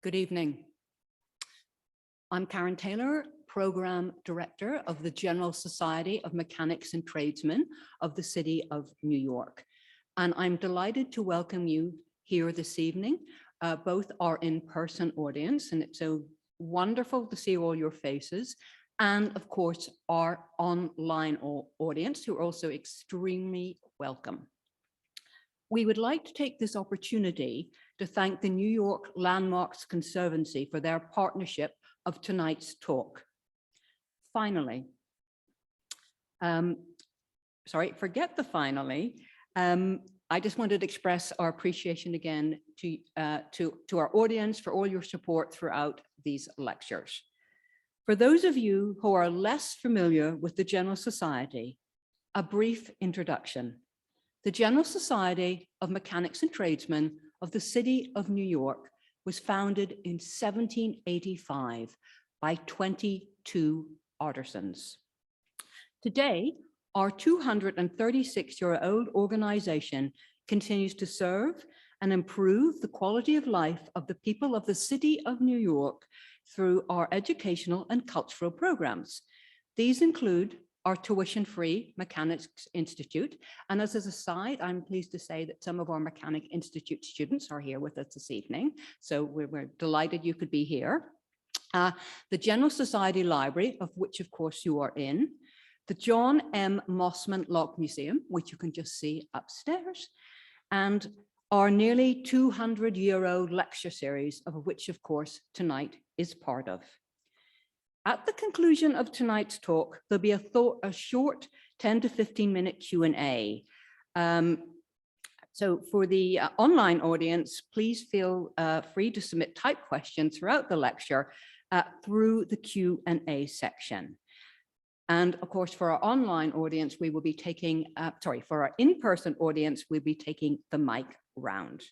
Good evening. I'm Karen Taylor, Program Director of the General Society of Mechanics and Tradesmen of the City of New York. And I'm delighted to welcome you here this evening, both our in-person audience, and it's so wonderful to see all your faces, and of course, our online audience, who are also extremely welcome. We would like to take this opportunity to thank the New York Landmarks Conservancy for their partnership of tonight's talk. Finally, forget the finally. I just wanted to express our appreciation again to our audience for all your support throughout these lectures. For those of you who are less familiar with the General Society, a brief introduction. The General Society of Mechanics and Tradesmen of the City of New York was founded in 1785 by 22 artisans. Today, our 236-year-old organization continues to serve and improve the quality of life of the people of the City of New York through our educational and cultural programs. These include our tuition-free Mechanics Institute. And as an aside, I'm pleased to say that some of our Mechanic Institute students are here with us this evening. So we're delighted you could be here. The General Society Library, of which of course you are in, the John M. Mossman Lock Museum, which you can just see upstairs, and our nearly 200-year-old lecture series, of which of course tonight is part of. At the conclusion of tonight's talk, there'll be a short 10 to 15 minute Q&A. So for the online audience, please feel free to submit typed questions throughout the lecture through the Q&A section. And of course, for our online audience, we will be taking, for our in-person audience, we'll be taking the mic round.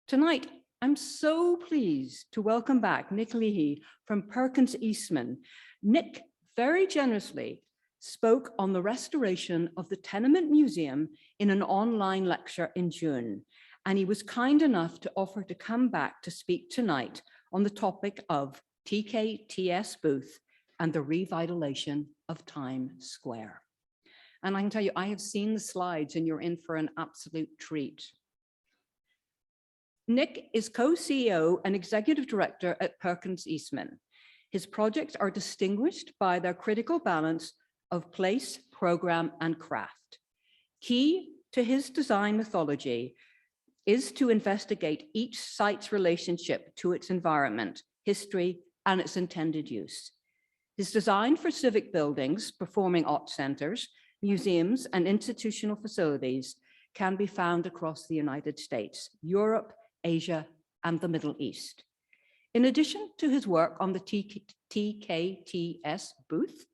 Tonight, I'm so pleased to welcome back Nick Leahy from Perkins Eastman. Nick very generously spoke on the restoration of the Tenement Museum in an online lecture in June, and he was kind enough to offer to come back to speak tonight on the topic of TKTS booth and the revitalization of Times Square. And I can tell you, I have seen the slides and you're in for an absolute treat. Nick is co-CEO and executive director at Perkins Eastman. His projects are distinguished by their critical balance of place, program, and craft. Key to his design methodology is to investigate each site's relationship to its environment, history, and its intended use. His design for civic buildings, performing arts centers, museums, and institutional facilities can be found across the United States, Europe, Asia, and the Middle East. In addition to his work on the TKTS booth,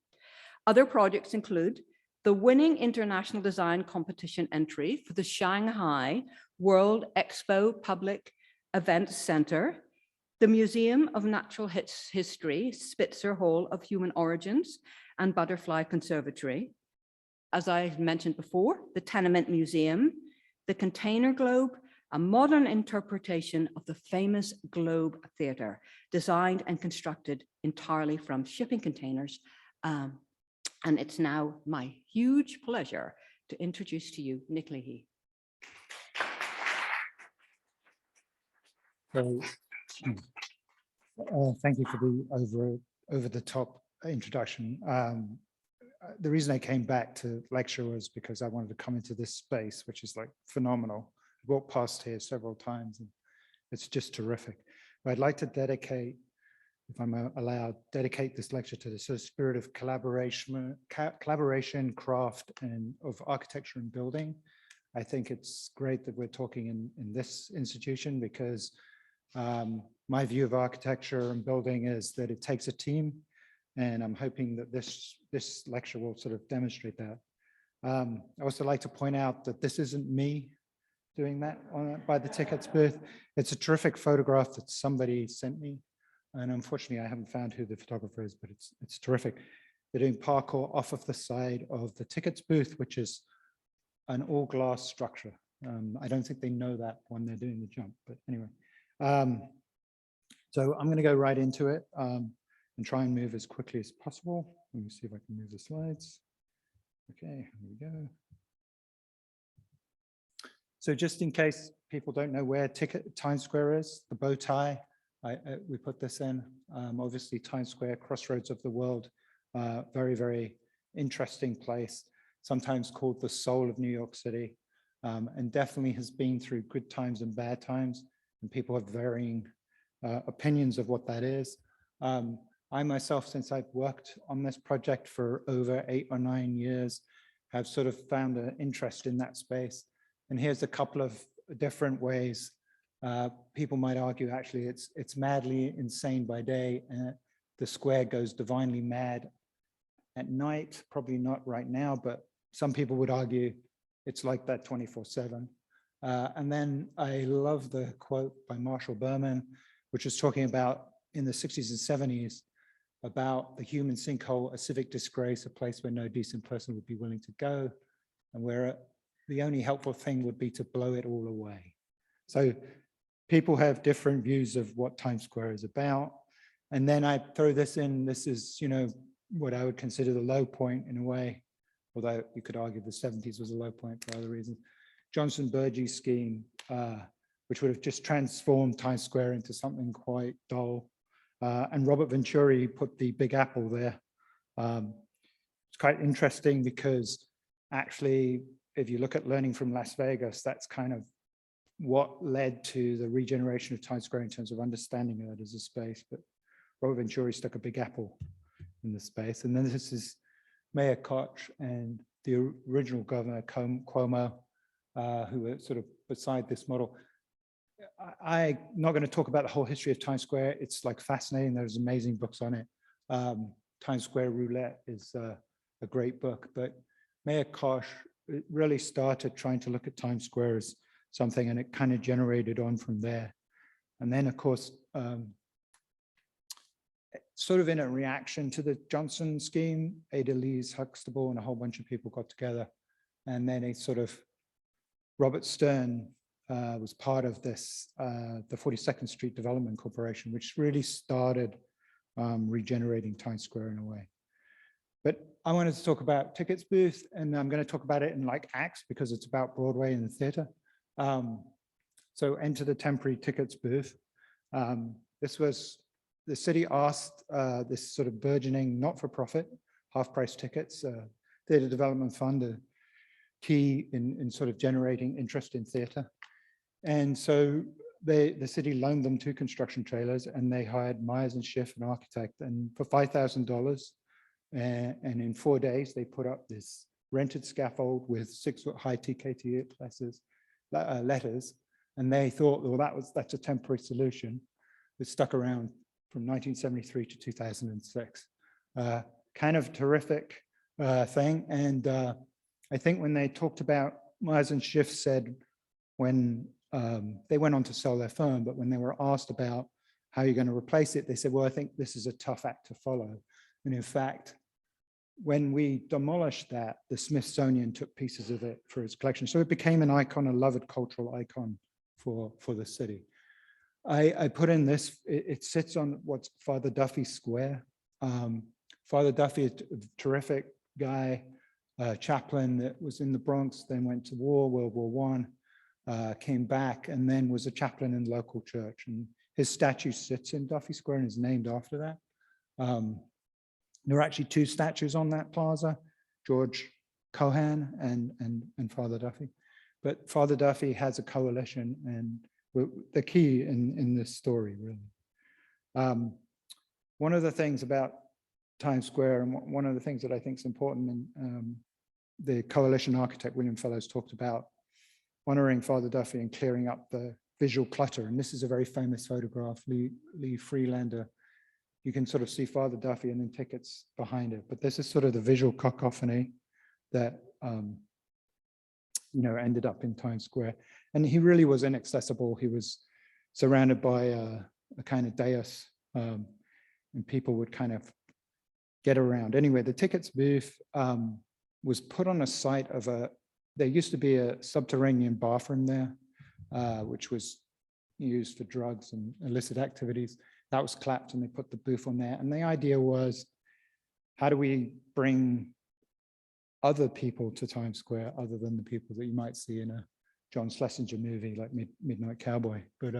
other projects include the winning international design competition entry for the Shanghai World Expo Public Events Center, the Museum of Natural History, Spitzer Hall of Human Origins, and Butterfly Conservatory. As I mentioned before, the Tenement Museum, the Container Globe, a modern interpretation of the famous Globe Theater, designed and constructed entirely from shipping containers. And it's now my huge pleasure to introduce to you Nick Leahy. So, thank you for the over-the-top introduction. The reason I came back to lecture was because I wanted to come into this space, which is like phenomenal. I walked past here several times and it's just terrific. But I'd like to dedicate, if I'm allowed, dedicate this lecture to the sort of spirit of collaboration, craft, and of architecture and building. I think it's great that we're talking in this institution because my view of architecture and building is that it takes a team, and I'm hoping that this lecture will sort of demonstrate that. I also like to point out that this isn't me doing that by the tickets booth. It's a terrific photograph that somebody sent me, and unfortunately I haven't found who the photographer is, but it's terrific. They're doing parkour off of the side of the tickets booth, which is an all-glass structure. I don't think they know that when they're doing the jump, but anyway. So I'm going to go right into it and try and move as quickly as possible. Let me see if I can move the slides. Okay, here we go. So just in case people don't know where Times Square is, the bow tie, we put this in. Obviously, Times Square, crossroads of the world, very, very interesting place, sometimes called the soul of New York City, and definitely has been through good times and bad times, and people have varying opinions of what that is. I myself, since I've worked on this project for over 8 or 9 years, have sort of found an interest in that space. And here's a couple of different ways people might argue, actually, it's madly insane by day, and the square goes divinely mad at night. Probably not right now, but some people would argue it's like that 24/7. And then I love the quote by Marshall Berman, which was talking about in the 60s and 70s about the human sinkhole, a civic disgrace, a place where no decent person would be willing to go, and where the only helpful thing would be to blow it all away. So people have different views of what Times Square is about. And then I throw this in, this is, you know, what I would consider the low point in a way, although you could argue the 70s was a low point for other reasons. Johnson Burgess scheme, which would have just transformed Times Square into something quite dull. And Robert Venturi put the Big Apple there. It's quite interesting because actually, if you look at learning from Las Vegas, that's kind of what led to the regeneration of Times Square in terms of understanding it as a space. But Robert Venturi stuck a big apple in the space. And then this is Mayor Koch and the original governor, Cuomo, who were sort of beside this model. I'm not going to talk about the whole history of Times Square. It's like fascinating. There's amazing books on it. Times Square Roulette is a great book, but Mayor Koch really started trying to look at Times Square as something, and it kind of generated on from there. And then, of course, sort of in a reaction to the Johnson scheme, Ada Lees, Huxtable, and a whole bunch of people got together. And then Robert Stern was part of this, the 42nd Street Development Corporation, which really started regenerating Times Square in a way. But I wanted to talk about Tickets booth, and I'm going to talk about it in like acts because it's about Broadway and the theater. So enter the temporary tickets booth. This was, the city asked this sort of burgeoning not-for-profit half-price tickets, theater development fund, a key in sort of generating interest in theater. And so the city loaned them 2 construction trailers, and they hired Myers and Schiff, an architect, and for $5,000. And in 4 days, they put up this rented scaffold with 6-foot-high TKTS letters. And they thought, well, that's a temporary solution. It stuck around from 1973 to 2006. Kind of terrific thing. And I think when they talked about, Myers and Schiff said when they went on to sell their firm, but when they were asked about how you're going to replace it, they said, well, I think this is a tough act to follow. And in fact, when we demolished that, the Smithsonian took pieces of it for its collection. So it became an icon, a loved cultural icon for the city. I put in this, it sits on what's Father Duffy Square. Father Duffy, a terrific guy, chaplain that was in the Bronx, then went to war, World War I, came back, and then was a chaplain in the local church. And his statue sits in Duffy Square and is named after that. There are actually 2 statues on that plaza, George Cohan and Father Duffy. But Father Duffy has a coalition, and the key in this story, really. One of the things about Times Square, and one of the things that I think is important, and the coalition architect, William Fellows, talked about honoring Father Duffy and clearing up the visual clutter. And this is a very famous photograph, Lee Freelander. You can sort of see Father Duffy and then tickets behind it. But this is sort of the visual cacophony that ended up in Times Square. And he really was inaccessible. He was surrounded by a kind of dais, and people would kind of get around. Anyway, the tickets booth was put on a site of there used to be a subterranean bathroom there, which was used for drugs and illicit activities. That was clapped and they put the booth on there. And the idea was, how do we bring other people to Times Square other than the people that you might see in a John Schlesinger movie like Midnight Cowboy? But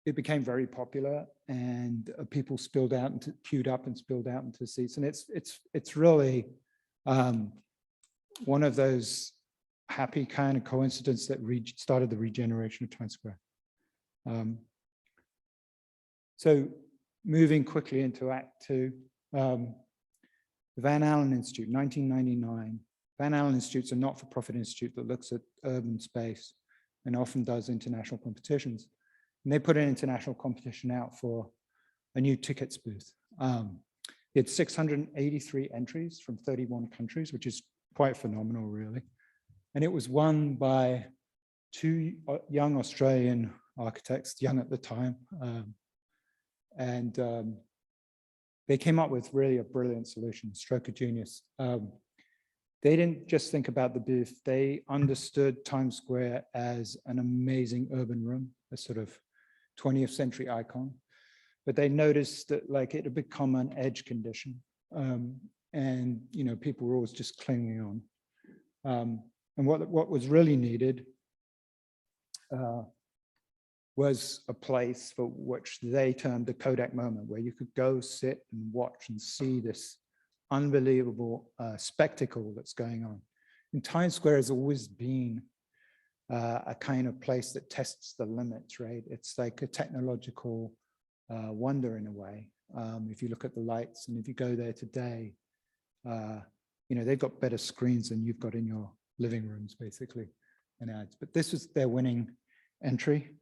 it became very popular, and people spilled out and queued up and spilled out into seats. And it's really one of those happy kind of coincidence that started the regeneration of Times Square. So moving quickly into Act Two, the Van Allen Institute, 1999. Van Allen Institute's a not-for-profit institute that looks at urban space and often does international competitions. And they put an international competition out for a new tickets booth. It had 683 entries from 31 countries, which is quite phenomenal, really. And it was won by two young Australian architects, young at the time. They came up with really a brilliant solution, stroke of genius. They didn't just think about the booth, they understood Times Square as an amazing urban room, a sort of 20th century icon. But they noticed that like it had become an edge condition. And you know, people were always just clinging on. And what was really needed was a place for which they termed the Kodak moment, where you could go sit and watch and see this unbelievable spectacle that's going on. And Times Square has always been a kind of place that tests the limits, right? It's like a technological wonder in a way. If you look at the lights, and if you go there today, you know, they've got better screens than you've got in your living rooms, basically, and ads. But this was their winning entry.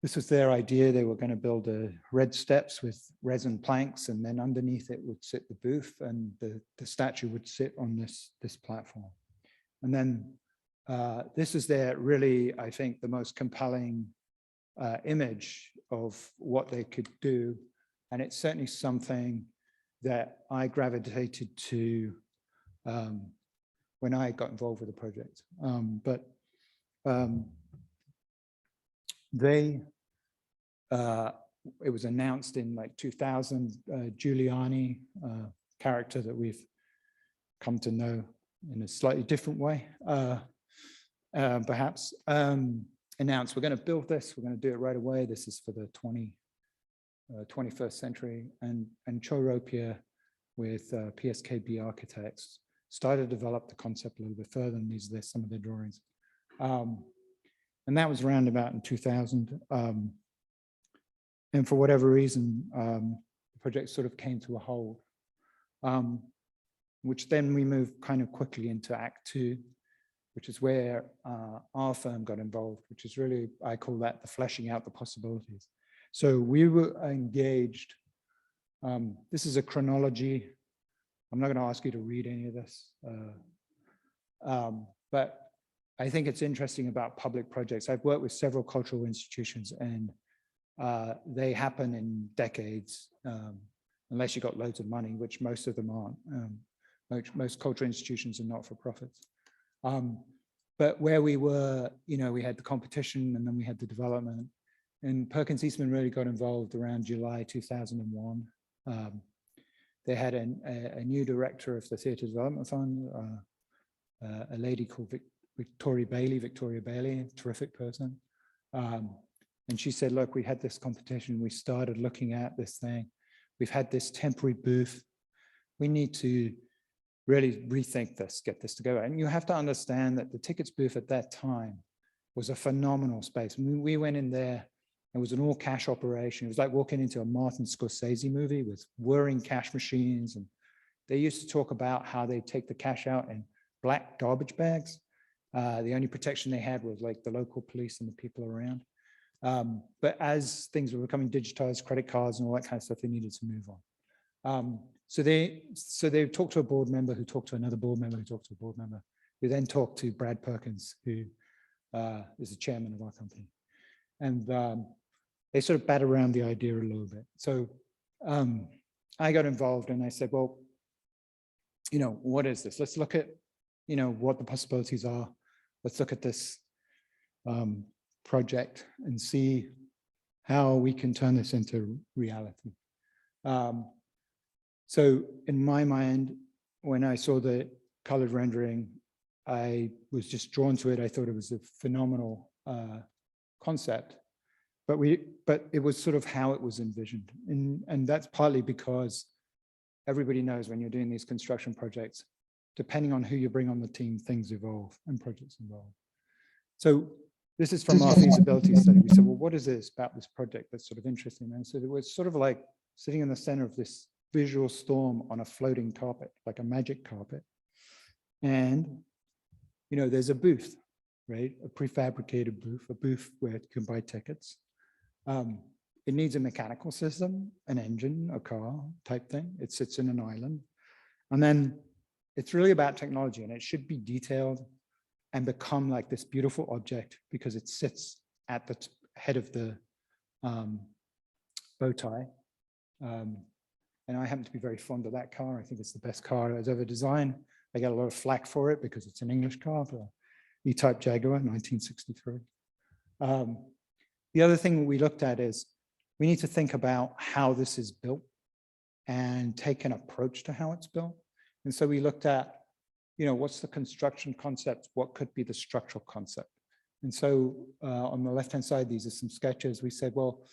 This was their idea. They were going to build red steps with resin planks, and then underneath it would sit the booth, and the statue would sit on this platform. And then this is their really, I think, the most compelling image of what they could do. And it's certainly something that I gravitated to when I got involved with the project. It was announced in like 2000, Giuliani, character that we've come to know in a slightly different way, perhaps, announced, we're going to build this, we're going to do it right away. This is for the 21st century. And Choi Ropiha with PSKB Architects started to develop the concept a little bit further, and there's some of the drawings. And that was around about in 2000. And for whatever reason, the project sort of came to a halt, which then we moved kind of quickly into Act Two, which is where our firm got involved, which is really, I call that the fleshing out the possibilities. So we were engaged. This is a chronology. I'm not going to ask you to read any of this, but I think it's interesting about public projects. I've worked with several cultural institutions, and they happen in decades, unless you got loads of money, which most of them aren't. Most cultural institutions are not for profits. But where we were, you know, we had the competition and then we had the development. And Perkins Eastman really got involved around July 2001. They had a new director of the Theatre Development Fund, a lady called Victoria Bailey, a terrific person. And she said, look, we had this competition. We started looking at this thing. We've had this temporary booth. We need to really rethink this, get this together. And you have to understand that the tickets booth at that time was a phenomenal space. We went in there, it was an all cash operation. It was like walking into a Martin Scorsese movie with whirring cash machines. And they used to talk about how they take the cash out in black garbage bags. The only protection they had was like the local police and the people around. But as things were becoming digitized, credit cards and all that kind of stuff, they needed to move on. So they talked to a board member who talked to another board member who talked to a board member who then talked to Brad Perkins, who is the chairman of our company. And they sort of batted around the idea a little bit. So I got involved and I said, well, you know, what is this? Let's look at, you know, what the possibilities are. Let's look at this project and see how we can turn this into reality. So in my mind, when I saw the colored rendering, I was just drawn to it. I thought it was a phenomenal concept, but it was sort of how it was envisioned. And that's partly because everybody knows when you're doing these construction projects, depending on who you bring on the team, things evolve and projects evolve. So this is from our feasibility study. We said, well, what is this about this project that's sort of interesting? And so it was sort of like sitting in the center of this visual storm on a floating carpet, like a magic carpet. And, you know, there's a booth, right? A prefabricated booth, a booth where you can buy tickets. It needs a mechanical system, an engine, a car type thing. It sits in an island. And then it's really about technology, and it should be detailed and become like this beautiful object because it sits at the head of the bow tie. And I happen to be very fond of that car. I think it's the best car that was ever designed. I get a lot of flack for it because it's an English car, the E-Type Jaguar, 1963. The other thing we looked at is we need to think about how this is built and take an approach to how it's built. And so we looked at, you know, what's the construction concept? What could be the structural concept? And so on the left-hand side, these are some sketches. We said, well,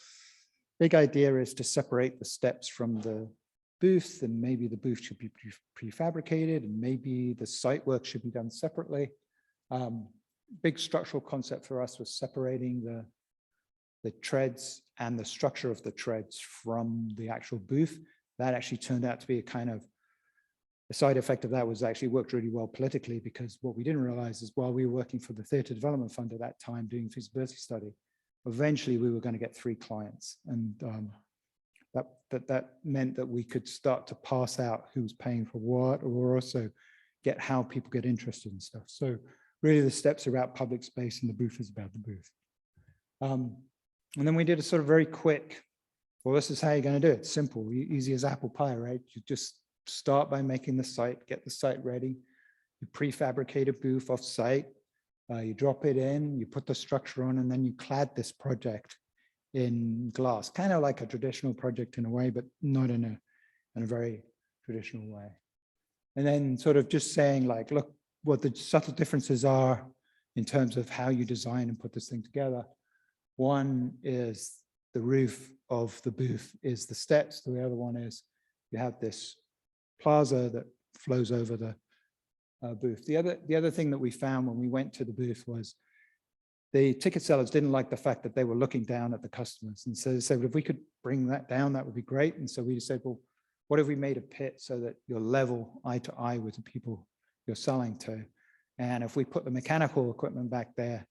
big idea is to separate the steps from the booth, and maybe the booth should be prefabricated, and maybe the site work should be done separately. Big structural concept for us was separating the treads and the structure of the treads from the actual booth. That actually turned out to be a kind of, the side effect of that was actually worked really well politically, because what we didn't realize is while we were working for the Theatre Development Fund at that time doing feasibility study, eventually we were going to get 3 clients. And that meant that we could start to parse out who's paying for what, or also get how people get interested in stuff. So really the steps are about public space and the booth is about the booth. And then we did a sort of very quick, well, this is how you're going to do it. It's simple, easy as apple pie, right? You just start by making the site, get the site ready. You prefabricate a booth off site. You drop it in, you put the structure on, and then you clad this project in glass, kind of like a traditional project in a way, but not in a very traditional way. And then sort of just saying like, look, what the subtle differences are in terms of how you design and put this thing together. One is the roof of the booth is the steps. The other one is you have this plaza that flows over the booth. The other thing that we found when we went to the booth was the ticket sellers didn't like the fact that they were looking down at the customers. And so they said, well, if we could bring that down, that would be great. And so we just said, well, what if we made a pit so that you're level eye to eye with the people you're selling to? And if we put the mechanical equipment back there,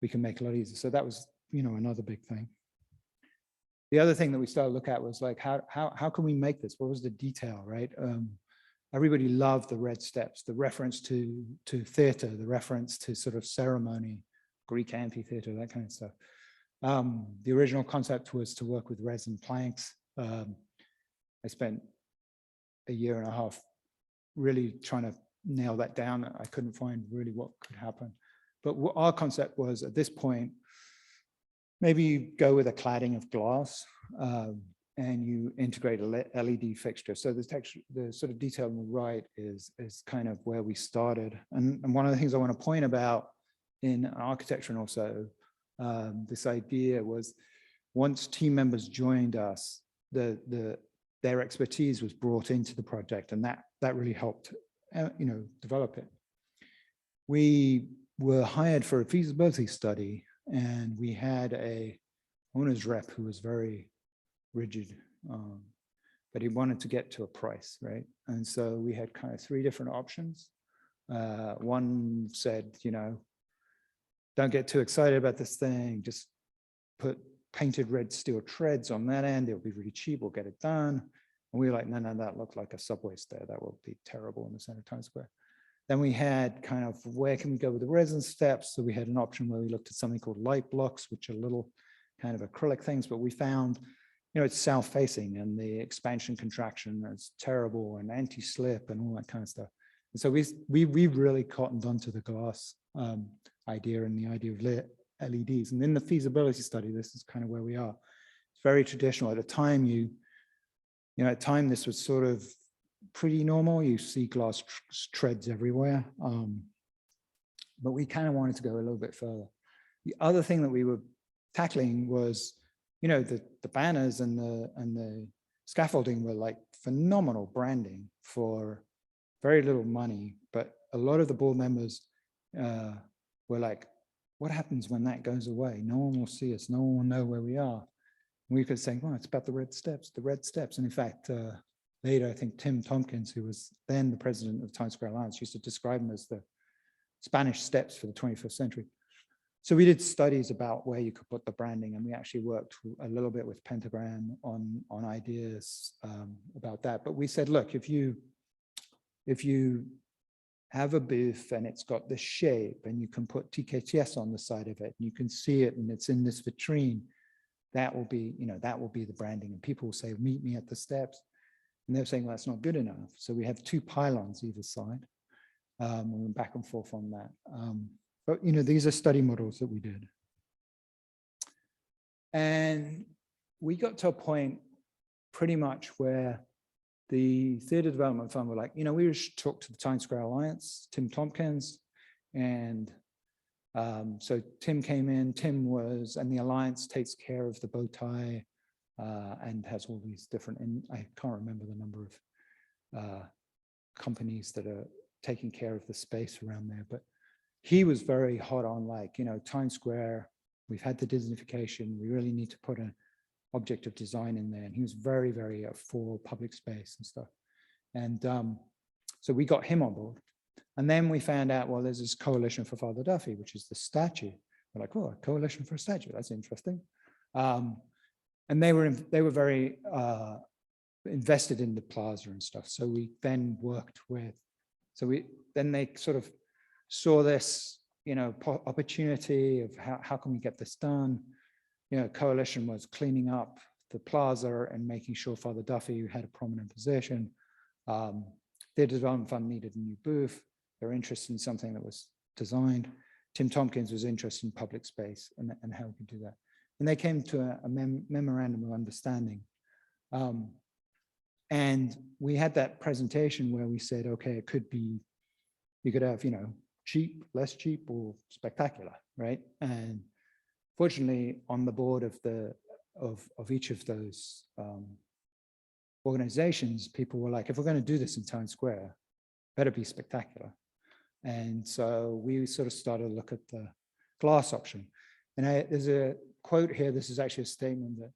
we can make it a lot easier. So that was, you know, another big thing. The other thing that we started to look at was like, how can we make this? What was the detail, right? Everybody loved the red steps, the reference to theater, the reference to sort of ceremony, Greek amphitheater, that kind of stuff. The original concept was to work with resin planks. I spent a year and a half really trying to nail that down. I couldn't find really what could happen. But what our concept was at this point, maybe you go with a cladding of glass and you integrate a LED fixture. So the sort of detail on the right is kind of where we started. And one of the things I want to point about in architecture and also this idea was once team members joined us, their expertise was brought into the project, and that really helped develop it. We were hired for a feasibility study, and we had a owner's rep who was very rigid, but he wanted to get to a price, right? And so we had kind of 3 different options. One said, you know, don't get too excited about this thing, just put painted red steel treads on that end, it'll be really cheap, we'll get it done. And we were like, no, that looked like a subway stair, that will be terrible in the center of Times Square. Then we had kind of, where can we go with the resin steps? So we had an option where we looked at something called light blocks, which are little kind of acrylic things, but we found, you know, it's south-facing and the expansion contraction is terrible and anti-slip and all that kind of stuff. And so we really cottoned onto the glass idea and the idea of LEDs. And in the feasibility study, this is kind of where we are. It's very traditional. At the time, at the time, this was sort of pretty normal. You see glass treads everywhere. But we kind of wanted to go a little bit further. The other thing that we were tackling was, the banners and the scaffolding were like phenomenal branding for very little money. But a lot of the board members were like, what happens when that goes away? No one will see us. No one will know where we are. And we could say, well, it's about the red steps, the red steps. And in fact, later, I think Tim Tompkins, who was then the president of Times Square Alliance, used to describe them as the Spanish steps for the 21st century. So we did studies about where you could put the branding, and we actually worked a little bit with Pentagram on ideas about that. But we said, look, if you have a booth and it's got this shape and you can put TKTS on the side of it and you can see it and it's in this vitrine, that will be the branding. And people will say, meet me at the steps. And they're saying, well, that's not good enough. So we have 2 pylons either side. We went back and forth on that. But these are study models that we did. And we got to a point pretty much where the Theatre Development Fund were like, we should talk to the Times Square Alliance, Tim Tompkins. And so Tim came in, and the Alliance takes care of the bow tie and has all these different, and I can't remember the number of companies that are taking care of the space around there, but he was very hot on Times Square, we've had the Disneyfication, we really need to put an object of design in there. And he was very, very for public space and stuff. And so we got him on board. And then we found out, well, there's this coalition for Father Duffy, which is the statue. We're like, oh, a coalition for a statue, that's interesting. And they were very invested in the plaza and stuff. So we then worked with, then they sort of saw this, opportunity of how can we get this done? Coalition was cleaning up the plaza and making sure Father Duffy had a prominent position. The Development Fund needed a new booth. They're interested in something that was designed. Tim Tompkins was interested in public space and how we could do that. And they came to a memorandum of understanding. And we had that presentation where we said, okay, it could be, you could have, cheap, less cheap, or spectacular, right? And fortunately, on the board of each of those organizations, people were like, if we're going to do this in Times Square, better be spectacular. And so we sort of started to look at the glass option. And there's a quote here. This is actually a statement that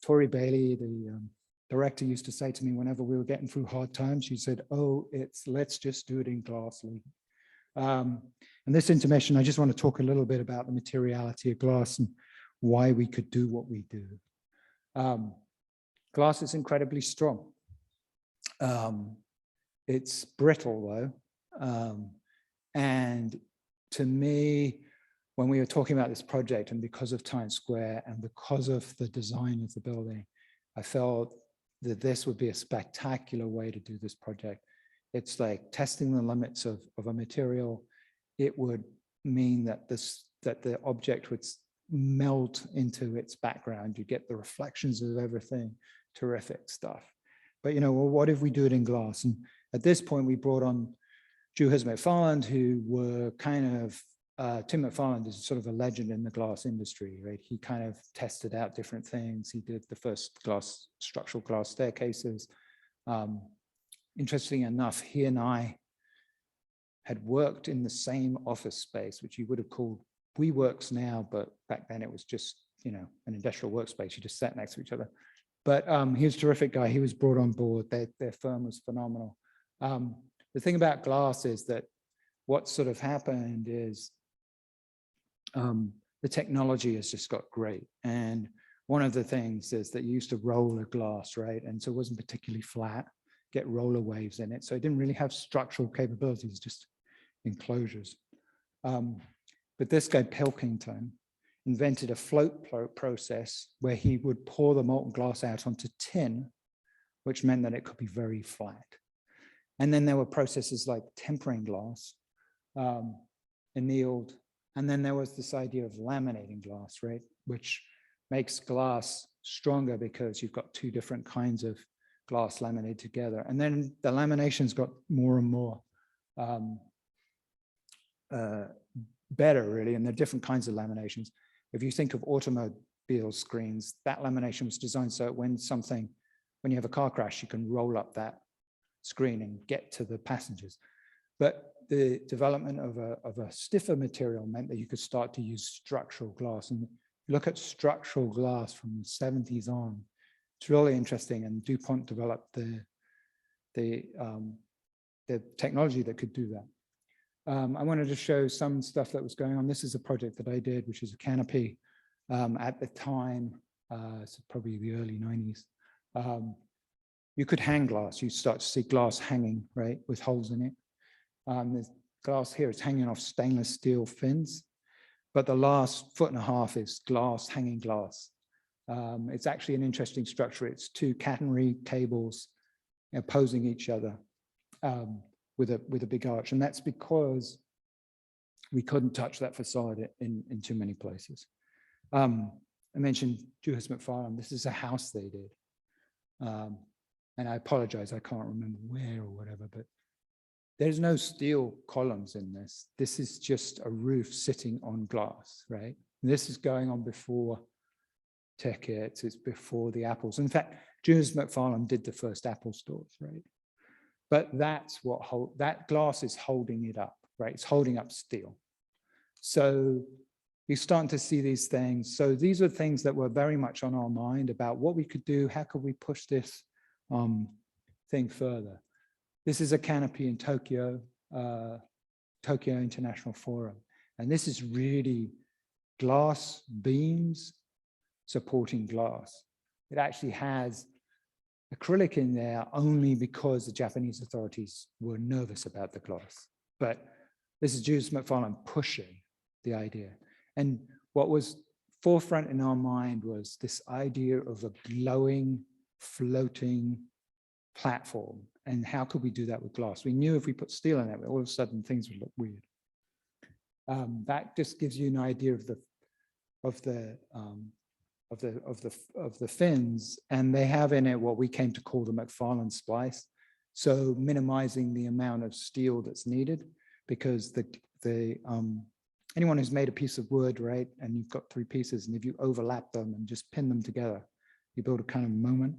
Tori Bailey, the director, used to say to me whenever we were getting through hard times. She said, oh, let's just do it in glass, Lee. And this intermission, I just want to talk a little bit about the materiality of glass and why we could do what we do. Glass is incredibly strong. It's brittle though. And to me, when we were talking about this project, and because of Times Square and because of the design of the building, I felt that this would be a spectacular way to do this project. It's like testing the limits of a material. It would mean that the object would melt into its background. You get the reflections of everything, terrific stuff. But well, what if we do it in glass? And at this point, we brought on Juhas Mcfarland, who were kind of, Tim Mcfarland is sort of a legend in the glass industry, right? He kind of tested out different things. He did the first structural glass staircases. Interestingly enough, he and I had worked in the same office space, which you would have called WeWorks now, but back then it was just, an industrial workspace. You just sat next to each other. But he was a terrific guy. He was brought on board. Their firm was phenomenal. The thing about glass is that what sort of happened is the technology has just got great. And one of the things is that you used to roll a glass, right? And so it wasn't particularly flat, get roller waves in it. So it didn't really have structural capabilities, just enclosures. But this guy, Pilkington, invented a float process where he would pour the molten glass out onto tin, which meant that it could be very flat. And then there were processes like tempering glass, annealed And then there was this idea of laminating glass, right? Which makes glass stronger because you've got two different kinds of glass laminated together. And then the laminations got more and more better, really, and there are different kinds of laminations. If you think of automobile screens, that lamination was designed so when you have a car crash, you can roll up that screen and get to the passengers. But the development of a stiffer material meant that you could start to use structural glass. And look at structural glass from the 70s on. It's really interesting. And DuPont developed the technology that could do that. I wanted to show some stuff that was going on. This is a project that I did, which is a canopy. At the time, it's probably the early 90s. You could hang glass. You start to see glass hanging, right, with holes in it. There's glass here, it's hanging off stainless steel fins, but the last 1.5 feet is glass, hanging glass. It's actually an interesting structure. It's two catenary cables opposing each other with a big arch, and that's because we couldn't touch that facade in too many places. I mentioned Mcfarland. This is a house they did. And I apologize, I can't remember where or whatever, but there's no steel columns in this. This is just a roof sitting on glass, right? And this is going on before TKTS, it's before the Apples. In fact, Mcfarland did the first Apple stores, right? But that's what that glass is holding it up, right? It's holding up steel. So you're starting to see these things. So these are things that were very much on our mind about what we could do, how could we push this thing further. This is a canopy in Tokyo, Tokyo International Forum. And this is really glass beams supporting glass. It actually has acrylic in there only because the Japanese authorities were nervous about the glass. But this is Mcfarland pushing the idea. And what was forefront in our mind was this idea of a glowing, floating platform. And how could we do that with glass? We knew if we put steel in it, all of a sudden things would look weird. That just gives you an idea of the fins, and they have in it what we came to call the Mcfarland Splice. So minimizing the amount of steel that's needed, because anyone who's made a piece of wood, right, and you've got 3 pieces, and if you overlap them and just pin them together, you build a kind of moment.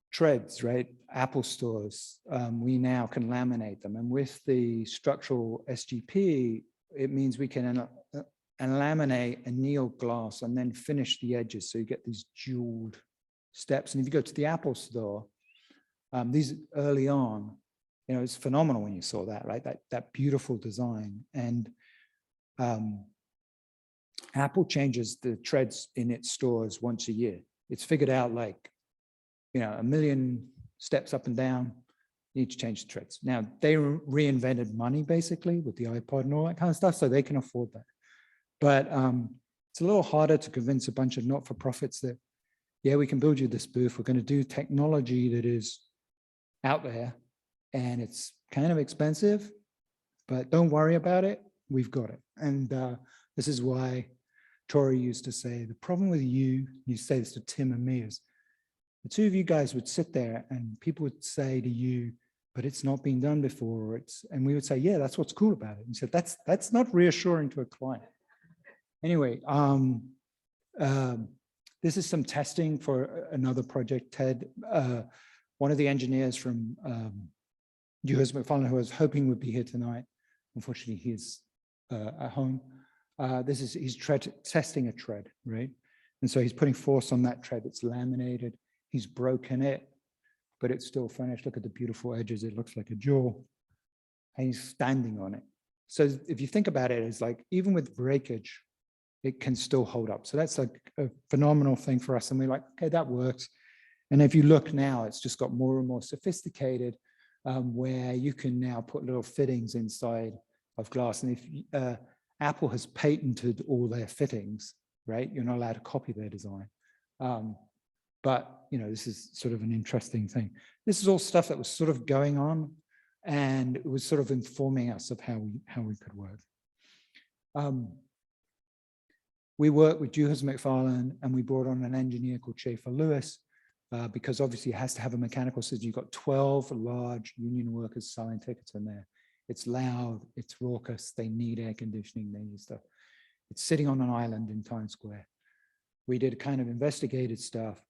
Treads, right? Apple stores, we now can laminate them. And with the structural SGP, it means we can laminate, anneal glass, and then finish the edges. So you get these jeweled steps. And if you go to the Apple store, these early on, you know, it's phenomenal when you saw that, right? That beautiful design. And Apple changes the treads in its stores once a year. It's figured out, like, you know, 1 million steps up and down, you need to change the treads. Now, they reinvented money, basically, with the iPod and all that kind of stuff, so they can afford that. But it's a little harder to convince a bunch of not-for-profits that, yeah, we can build you this booth. We're going to do technology that is out there, and it's kind of expensive, but don't worry about it. We've got it. And this is why Tori used to say, the problem with you say this to Tim and me, is the 2 of you guys would sit there and people would say to you, but it's not been done before. And we would say, yeah, that's what's cool about it. And so that's not reassuring to a client. Anyway, this is some testing for another project, Ted. One of the engineers from Mcfarland, who I was hoping would be here tonight, unfortunately he's at home. He's testing a tread, right? And so he's putting force on that tread. It's laminated. He's broken it, but it's still finished. Look at the beautiful edges. It looks like a jewel. And he's standing on it. So if you think about it, it's like, even with breakage, it can still hold up. So that's like a phenomenal thing for us. And we're like, okay, that works. And if you look now, it's just got more and more sophisticated, where you can now put little fittings inside of glass. And if Apple has patented all their fittings, right? You're not allowed to copy their design. But, you know, this is sort of an interesting thing. This is all stuff that was sort of going on. And it was sort of informing us of how we could work. We worked with Juhas Mcfarland, and we brought on an engineer called Schaefer Lewis, because obviously it has to have a mechanical system. You've got 12 large union workers selling tickets in there. It's loud, it's raucous, they need air conditioning, they need stuff. It's sitting on an island in Times Square. We did kind of investigated stuff,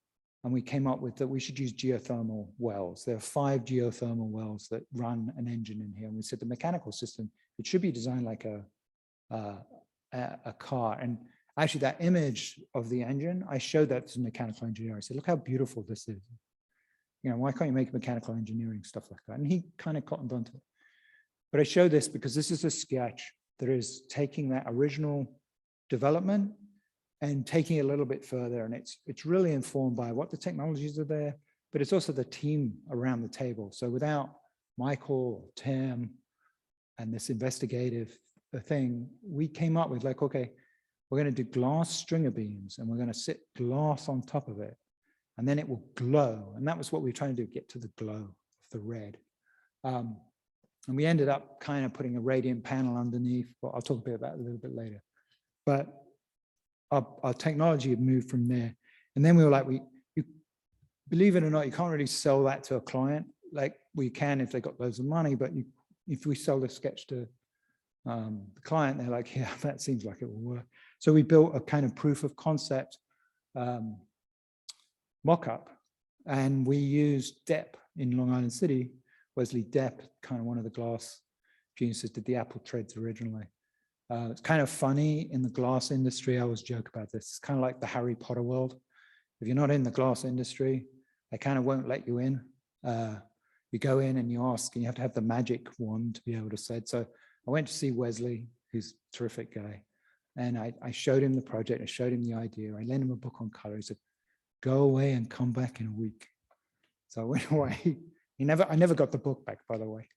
and we came up with that we should use geothermal wells. There are 5 geothermal wells that run an engine in here. And we said the mechanical system, it should be designed like a car. And actually that image of the engine, I showed that to a mechanical engineer. I said, look how beautiful this is. You know, why can't you make mechanical engineering stuff like that? And he kind of cottoned onto it. But I show this because this is a sketch that is taking that original development and taking it a little bit further. And it's really informed by what the technologies are there, but it's also the team around the table. So without Michael, or Tim, and this investigative thing, we came up with like, okay, we're going to do glass stringer beams, and we're going to sit glass on top of it, and then it will glow. And that was what we were trying to do, get to the glow of the red. And we ended up kind of putting a radiant panel underneath, but I'll talk a bit about it a little bit later. But our technology had moved from there. And then we were like, you believe it or not, you can't really sell that to a client. Like we can if they got loads of money, but if we sell the sketch to the client, they're like, yeah, that seems like it will work. So we built a kind of proof of concept mock-up, and we used Depp in Long Island City. Wesley Depp, kind of one of the glass geniuses, did the Apple treads originally. It's kind of funny in the glass industry. I always joke about this. It's kind of like the Harry Potter world. If you're not in the glass industry, they kind of won't let you in. You go in and you ask, and you have to have the magic wand to be able to say it. So I went to see Wesley, who's a terrific guy. And I showed him the project. I showed him the idea. I lent him a book on color. He said, go away and come back in a week. So I went away. I never got the book back, by the way.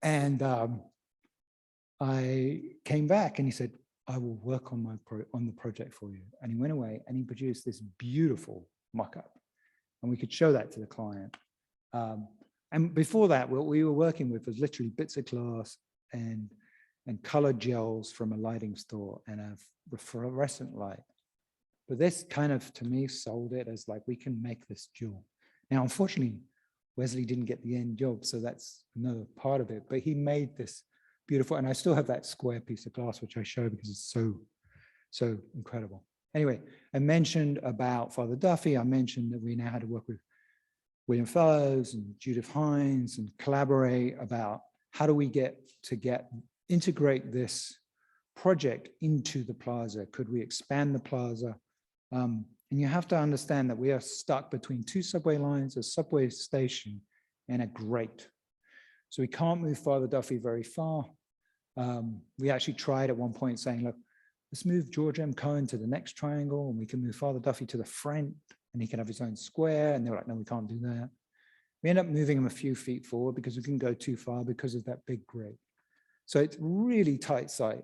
And I came back and he said, I will work on on the project for you. And he went away and he produced this beautiful mock-up. And we could show that to the client. And before that, what we were working with was literally bits of glass and colored gels from a lighting store and a fluorescent light. But this kind of, to me, sold it as like, we can make this jewel. Now, unfortunately, Wesley didn't get the end job, so that's another part of it. But he made this beautiful, and I still have that square piece of glass, which I show because it's so incredible. Anyway, I mentioned about Father Duffy. I mentioned that we now had to work with William Fellows and Judith Hines and collaborate about how do we integrate this project into the plaza? Could we expand the plaza? And you have to understand that we are stuck between 2 subway lines, a subway station, and a grate. So we can't move Father Duffy very far. We actually tried at one point saying, look, let's move George M. Cohen to the next triangle, and we can move Father Duffy to the front, and he can have his own square. And they were like, no, we can't do that. We end up moving him a few feet forward because we can go too far because of that big grate. So it's really tight site.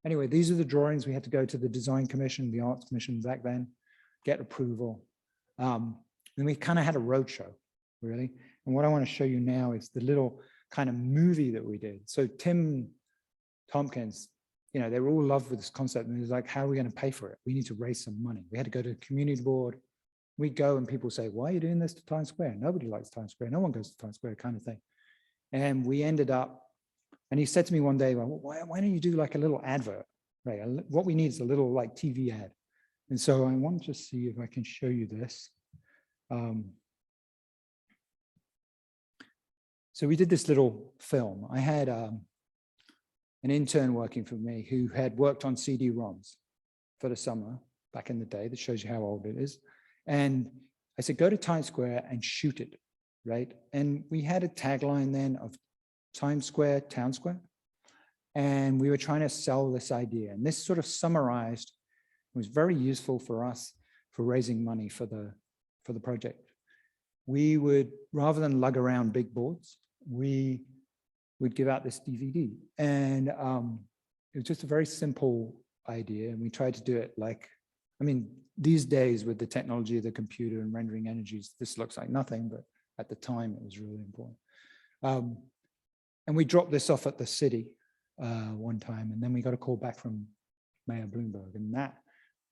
Anyway, these are the drawings. We had to go to the design commission, the arts commission back then, get approval. Then we kind of had a roadshow, really. And what I want to show you now is the little kind of movie that we did. So Tim Tompkins, you know, they were all in love with this concept, and it was like, how are we going to pay for it? We need to raise some money. We had to go to the community board. We go and people say, why are you doing this to Times Square? Nobody likes Times Square. No one goes to Times Square, kind of thing. And we ended up, and he said to me one day, well, why don't you do like a little advert, right? What we need is a little like TV ad. And so I want to see if I can show you this. So we did this little film. I had an intern working for me who had worked on CD-ROMs for the summer back in the day. That shows you how old it is. And I said, go to Times Square and shoot it, right? And we had a tagline then of Times Square, Town Square. And we were trying to sell this idea. And this sort of summarized, it was very useful for us for raising money for the project. We would, rather than lug around big boards, we would give out this DVD. And it was just a very simple idea. And we tried to do it like, I mean, these days with the technology of the computer and rendering energies, this looks like nothing, but at the time it was really important. And we dropped this off at the city one time, and then we got a call back from Mayor Bloomberg. And that,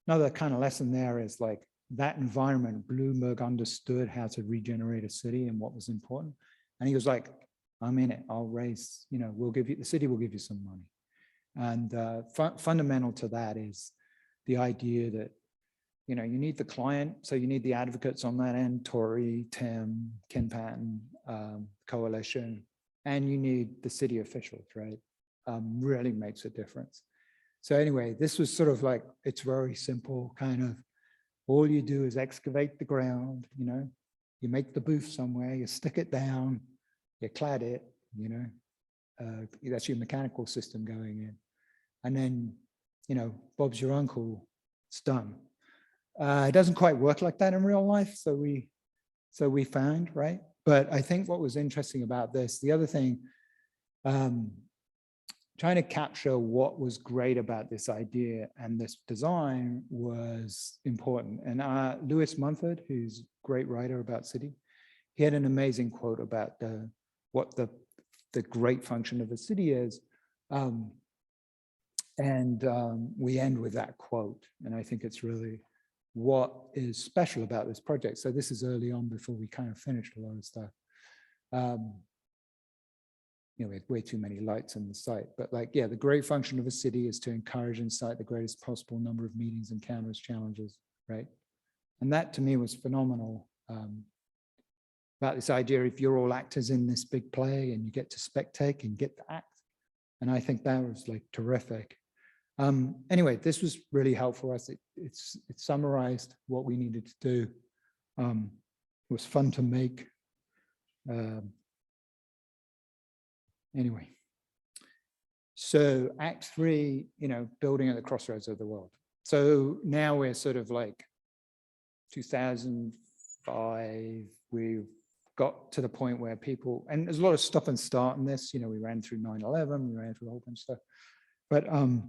another kind of lesson there is like that environment, Bloomberg understood how to regenerate a city and what was important. And he was like, I'm in it, I'll raise, you know, we'll give you, the city will give you some money. And fundamental to that is the idea that, you know, you need the client, so you need the advocates on that end, Tory, Tim, Ken Patton, coalition, and you need the city officials, right? Really makes a difference. So anyway, this was sort of like, it's very simple, kind of, all you do is excavate the ground, you know, you make the booth somewhere, you stick it down, you clad it, you know, that's your mechanical system going in. And then, you know, Bob's your uncle, it's done. It doesn't quite work like that in real life, so we found, right? But I think what was interesting about this, the other thing, trying to capture what was great about this idea and this design was important. And Lewis Mumford, who's a great writer about city, he had an amazing quote about what the great function of a city is. We end with that quote. And I think it's really what is special about this project. So this is early on before we kind of finished a lot of stuff. You know, we had way too many lights on the site, but like, yeah, the great function of a city is to encourage and incite the greatest possible number of meetings, encounters, challenges, right? And that to me was phenomenal about this idea, if you're all actors in this big play and you get to spectate and get to act. And I think that was like terrific. Anyway, this was really helpful for us. It summarized what we needed to do. It was fun to make. Anyway, so Act 3, you know, building at the crossroads of the world. So now we're sort of like 2005, we've got to the point where people, and there's a lot of stop and start in this, you know, we ran through 9/11, we ran through a whole bunch of stuff. But, you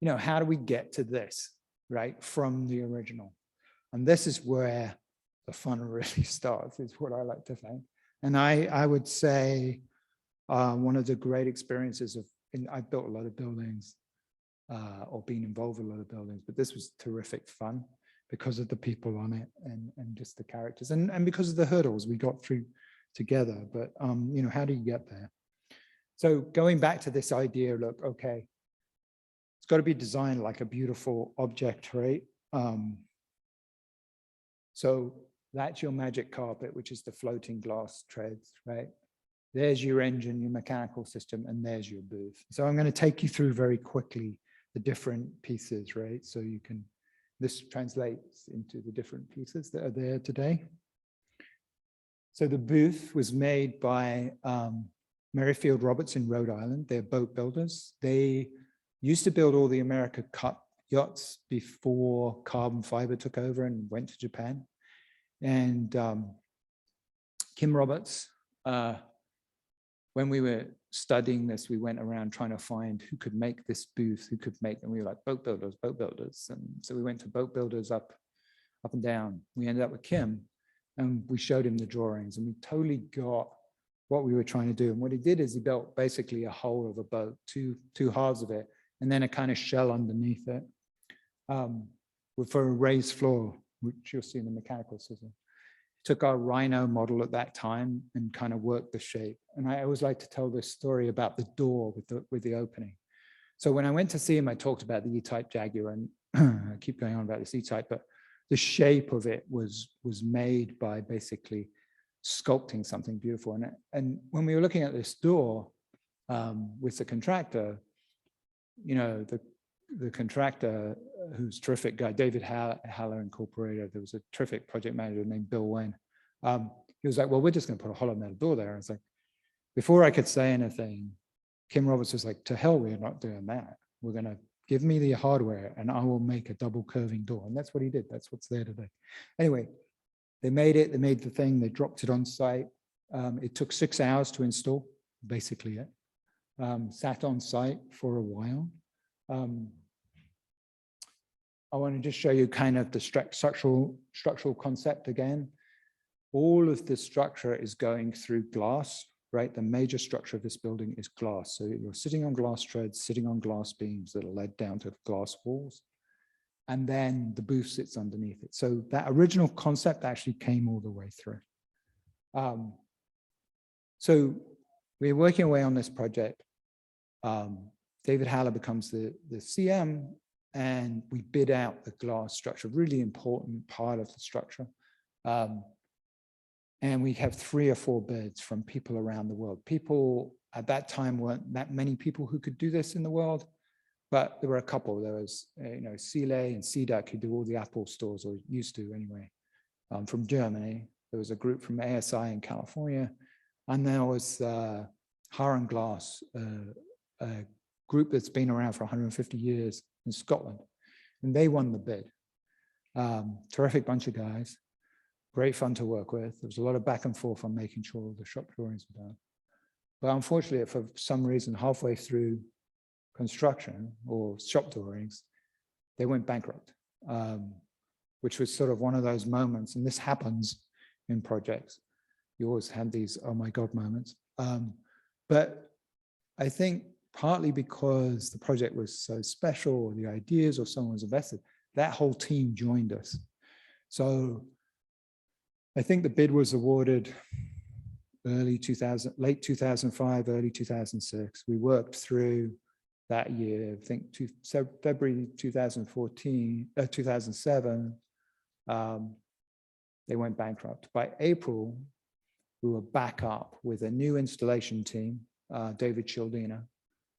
know, how do we get to this, right, from the original? And this is where the fun really starts, is what I like to think. And I would say one of the great experiences of, I've built a lot of buildings or been involved with a lot of buildings, but this was terrific fun because of the people on it and just the characters and because of the hurdles we got through together. But, you know, how do you get there? So going back to this idea, look, okay, it's got to be designed like a beautiful object, right? So that's your magic carpet, which is the floating glass treads, right? There's your engine, your mechanical system, and there's your booth. So I'm going to take you through very quickly the different pieces, right? So you can, this translates into the different pieces that are there today. So the booth was made by Merrifield Roberts in Rhode Island. They're boat builders. They used to build all the America Cup yachts before carbon fiber took over and went to Japan. And Kim Roberts, when we were studying this, we went around trying to find who could make this booth, who could make, and we were like, boat builders, boat builders. And so we went to boat builders up and down. We ended up with Kim and we showed him the drawings and we totally got what we were trying to do. And what he did is he built basically a hull of a boat, two halves of it, and then a kind of shell underneath it for a raised floor, which you'll see in the mechanical system. Took our Rhino model at that time and kind of worked the shape. And I always like to tell this story about the door with the opening. So when I went to see him, I talked about the E-type Jaguar, and I keep going on about this E-type, but the shape of it was made by basically sculpting something beautiful. And when we were looking at this door with the contractor, you know, the contractor, who's a terrific guy, David Haller Incorporated, there was a terrific project manager named Bill Wayne. He was like, well, we're just going to put a hollow metal door there. And it's like, before I could say anything, Kim Roberts was like, to hell, we're not doing that. We're going to give me the hardware and I will make a double curving door. And that's what he did. That's what's there today. Anyway, they made it, they made the thing, they dropped it on site. It took 6 hours to install, basically it. Sat on site for a while. I want to just show you kind of the structural concept again. all of the structure is going through glass, right? The major structure of this building is glass. So you're sitting on glass treads, sitting on glass beams that are led down to glass walls. And then the booth sits underneath it. So that original concept actually came all the way through. So we're working away on this project. David Haller becomes the CM, and we bid out the glass structure, really important part of the structure. And we have 3 or 4 bids from people around the world. People at that time weren't that many people who could do this in the world, but there were a couple. There was, Seele and CDAC who do all the Apple stores, or used to anyway, from Germany. There was a group from ASI in California, and there was Haran Glass, a group that's been around for 150 years in Scotland, and they won the bid. Terrific bunch of guys, great fun to work with. There was a lot of back and forth on making sure all the shop drawings were done. But unfortunately, for some reason, halfway through construction or shop drawings, they went bankrupt, which was sort of one of those moments. And this happens in projects. You always have these, oh my God moments. But I think partly because the project was so special, or the ideas, or someone was invested, that whole team joined us. So I think the bid was awarded late 2005, early 2006. We worked through that year, I think February 2007, they went bankrupt. By April, we were back up with a new installation team, David Cialdina,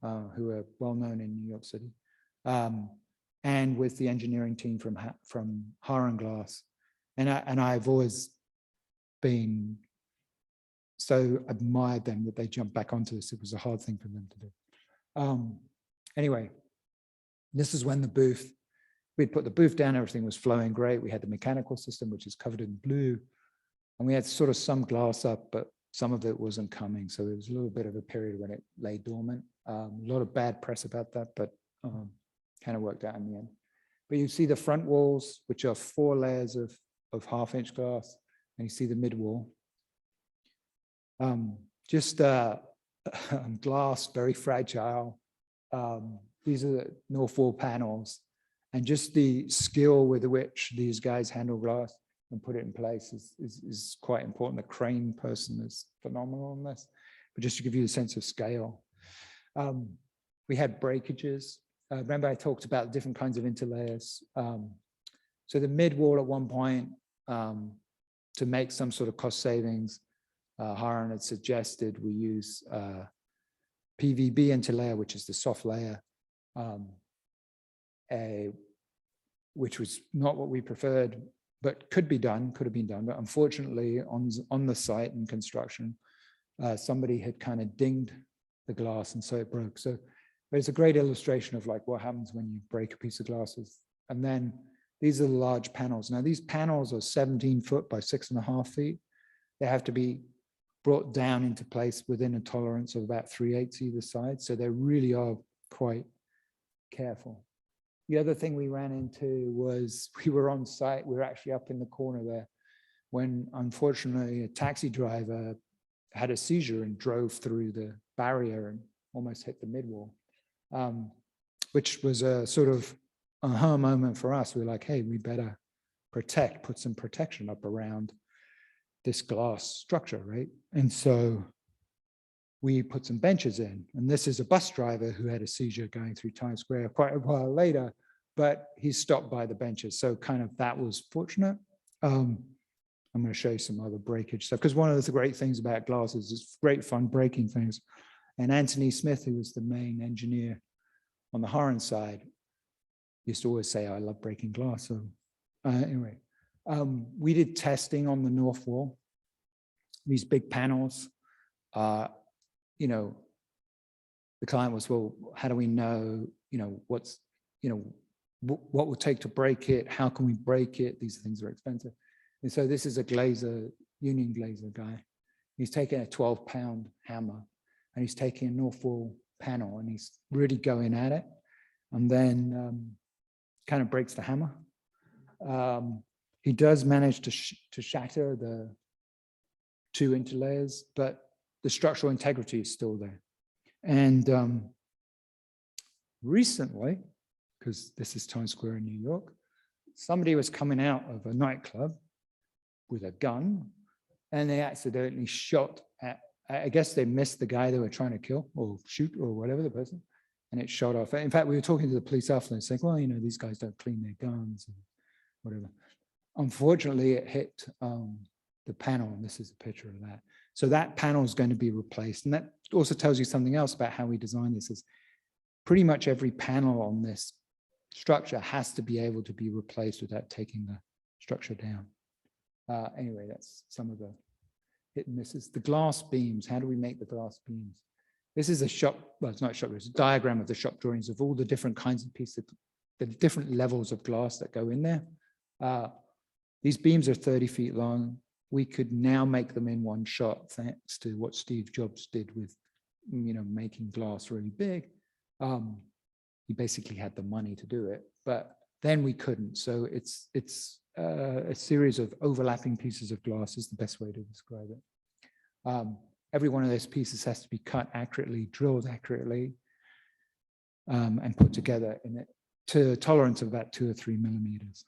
who are well known in New York City, and with the engineering team from Haran Glass. And I've always been so admired them that they jumped back onto this. It was a hard thing for them to do. Anyway, this is when we'd put the booth down, everything was flowing great. We had the mechanical system, which is covered in blue. And we had sort of some glass up, but some of it wasn't coming. So there was a little bit of a period when it lay dormant. A lot of bad press about that, but kind of worked out in the end. But you see the front walls, which are 4 layers of 1/2-inch glass, and you see the mid wall. Glass, very fragile. These are the north wall panels, and just the skill with which these guys handle glass and put it in place is quite important. The crane person is phenomenal on this, but just to give you a sense of scale. We had breakages. Remember I talked about different kinds of interlayers. So the mid wall at one point, to make some sort of cost savings, Haran had suggested we use PVB interlayer, which is the soft layer, which was not what we preferred, but could have been done. But unfortunately, on the site in construction, somebody had kind of dinged the glass, and so it broke. So it's a great illustration of like what happens when you break a piece of glass. And then these are the large panels. Now these panels are 17 foot by 6.5 feet. They have to be brought down into place within a tolerance of about 3/8 either side. So they really are quite careful. The other thing we ran into was we were on site. We were actually up in the corner there when, unfortunately, a taxi driver had a seizure and drove through the barrier and almost hit the mid-wall, which was a sort of aha moment for us. We were like, hey, we better put some protection up around this glass structure, right? And so we put some benches in, and this is a bus driver who had a seizure going through Times Square quite a while later, but he stopped by the benches. So kind of that was fortunate. I'm going to show you some other breakage stuff, because one of the great things about glass is it's great fun breaking things. And Anthony Smith, who was the main engineer on the Haran side, used to always say, I love breaking glass. So anyway, we did testing on the north wall, these big panels. You know, the client was, well, how do we know, what will take to break it? How can we break it? These things are expensive. And so this is a glazer, union glazer guy. He's taking a 12-pound hammer, and he's taking a north wall panel, and he's really going at it, and then kind of breaks the hammer. He does manage to shatter 2 interlayers, but the structural integrity is still there. And recently, because this is Times Square in New York, somebody was coming out of a nightclub with a gun, and they accidentally shot at, I guess they missed the guy they were trying to kill or shoot or whatever, the person, and it shot off. In fact, we were talking to the police after and saying, well, you know, these guys don't clean their guns and whatever. Unfortunately, it hit the panel, and this is a picture of that. So that panel is going to be replaced. And that also tells you something else about how we design this, is pretty much every panel on this structure has to be able to be replaced without taking the structure down. Anyway, that's some of the hit and misses. The glass beams, how do we make the glass beams? This is a shop, well, it's not a shop, it's a diagram of the shop drawings of all the different kinds of pieces, the different levels of glass that go in there. These beams are 30 feet long. We could now make them in one shot thanks to what Steve Jobs did with, you know, making glass really big. He basically had the money to do it, but then we couldn't. So it's a series of overlapping pieces of glass is the best way to describe it. Every one of those pieces has to be cut accurately, drilled accurately, and put together in it to a tolerance of about 2 or 3 millimeters.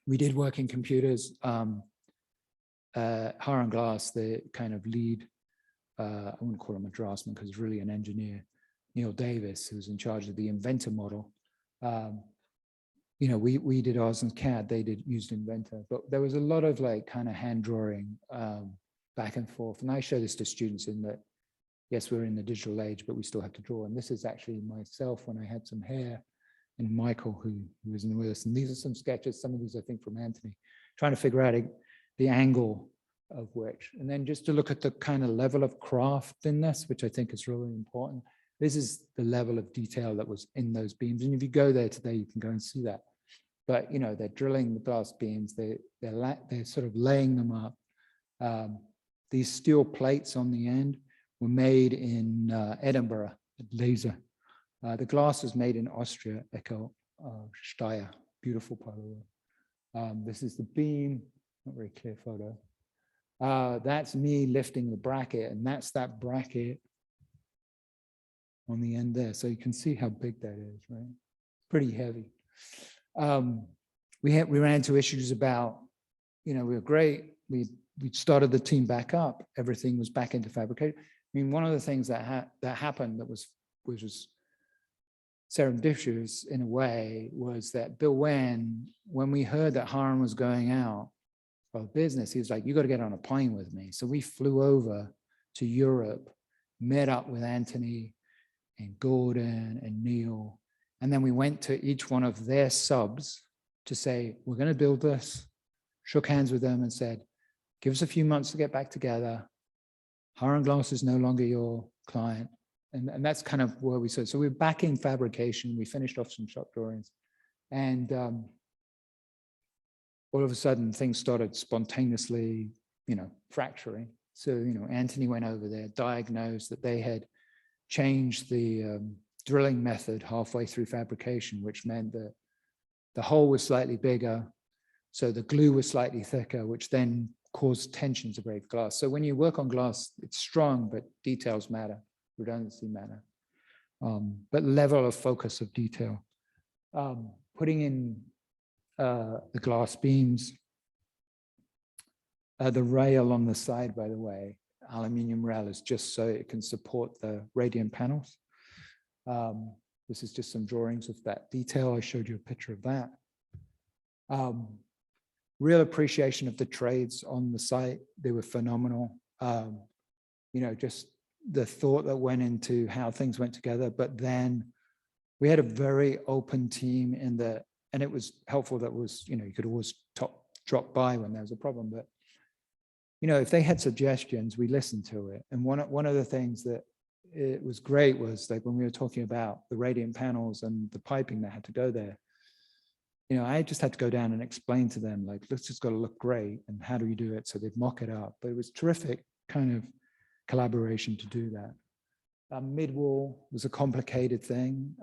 We did work in computers. Hiram Glass, the kind of lead, I wouldn't call him a draftsman because he's really an engineer, Neil Davis, who's in charge of the Inventor model. You know, we did ours in CAD, they used Inventor, but there was a lot of like kind of hand drawing back and forth. And I show this to students in that, yes, we're in the digital age, but we still have to draw. And this is actually myself when I had some hair, and Michael, who was in with us. And these are some sketches, some of these I think from Anthony, trying to figure out the angle of which. And then just to look at the kind of level of craft in this, which I think is really important. This is the level of detail that was in those beams. And if you go there today, you can go and see that. But, you know, they're drilling the glass beams, they're sort of laying them up. These steel plates on the end were made in Edinburgh, at Laser. The glass was made in Austria, Echo Steyr, beautiful part of the world. This is the beam, not very clear photo. That's me lifting the bracket, and that's that bracket on the end there. So you can see how big that is, right? Pretty heavy. We ran into issues about, you know, we were great. We started the team back up. Everything was back into fabrication. I mean, one of the things that happened that was serendipitous in a way was that Bill Wen, when we heard that Hiram was going out of business, he was like, you got to get on a plane with me. So we flew over to Europe, met up with Anthony and Gordon and Neil. And then we went to each one of their subs to say, we're going to build this, shook hands with them and said, give us a few months to get back together. Hiram Glass is no longer your client. And that's kind of where we said, so we're back in fabrication. We finished off some shop drawings. And all of a sudden things started spontaneously, you know, fracturing. So, you know, Anthony went over there, diagnosed that they had changed the drilling method halfway through fabrication, which meant that the hole was slightly bigger. So the glue was slightly thicker, which then caused tension to break glass. So when you work on glass, it's strong, but details matter, redundancy matter. But level of focus of detail. Putting in the glass beams, the rail on the side, by the way, aluminium rail is just so it can support the radiant panels. This is just some drawings of that detail. I showed you a picture of that. Real appreciation of the trades on the site. They were phenomenal. You know, just the thought that went into how things went together. But then we had a very open team in the, and it was helpful that was, you know, you could always drop by when there was a problem. But, you know, if they had suggestions, we listened to it. And one of the things that it was great was like when we were talking about the radiant panels and the piping that had to go there, you know, I just had to go down and explain to them, like, this has got to look great. And how do we do it? So they'd mock it up. But it was terrific kind of collaboration to do that. Mid-wall was a complicated thing.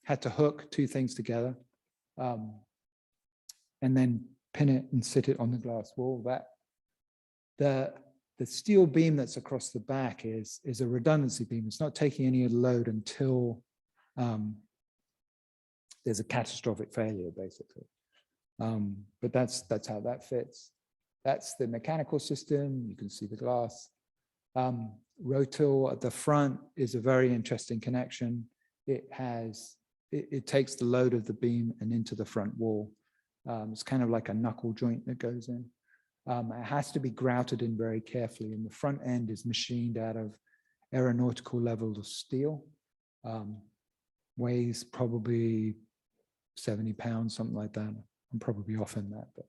Had to hook 2 things together and then pin it and sit it on the glass wall. The steel beam that's across the back is a redundancy beam. It's not taking any load until there's a catastrophic failure, basically. But that's how that fits. That's the mechanical system. You can see the glass. Rotil at the front is a very interesting connection. It takes the load of the beam and into the front wall. It's kind of like a knuckle joint that goes in. It has to be grouted in very carefully, and the front end is machined out of aeronautical level of steel. Weighs probably 70 pounds, something like that. I'm probably off in that, but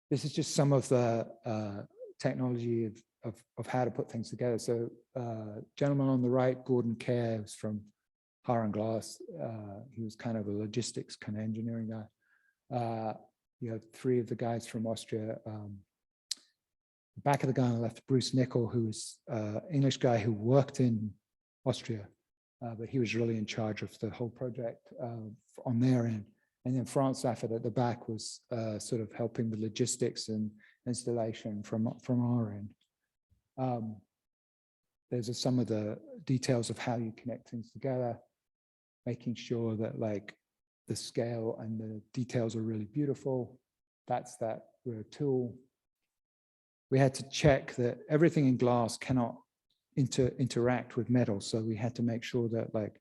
this is just some of the technology of how to put things together. So gentleman on the right, Gordon Kerr, was from Haran Glass. He was kind of a logistics kind of engineering guy. You have three of the guys from Austria. The back of the guy on the left, Bruce Nickel, who was an English guy who worked in Austria, but he was really in charge of the whole project on their end. And then Franz Safford at the back was sort of helping with logistics and installation from our end. There's some of the details of how you connect things together, making sure that like the scale and the details are really beautiful. That's that tool. We had to check that everything in glass cannot interact with metal. So we had to make sure that like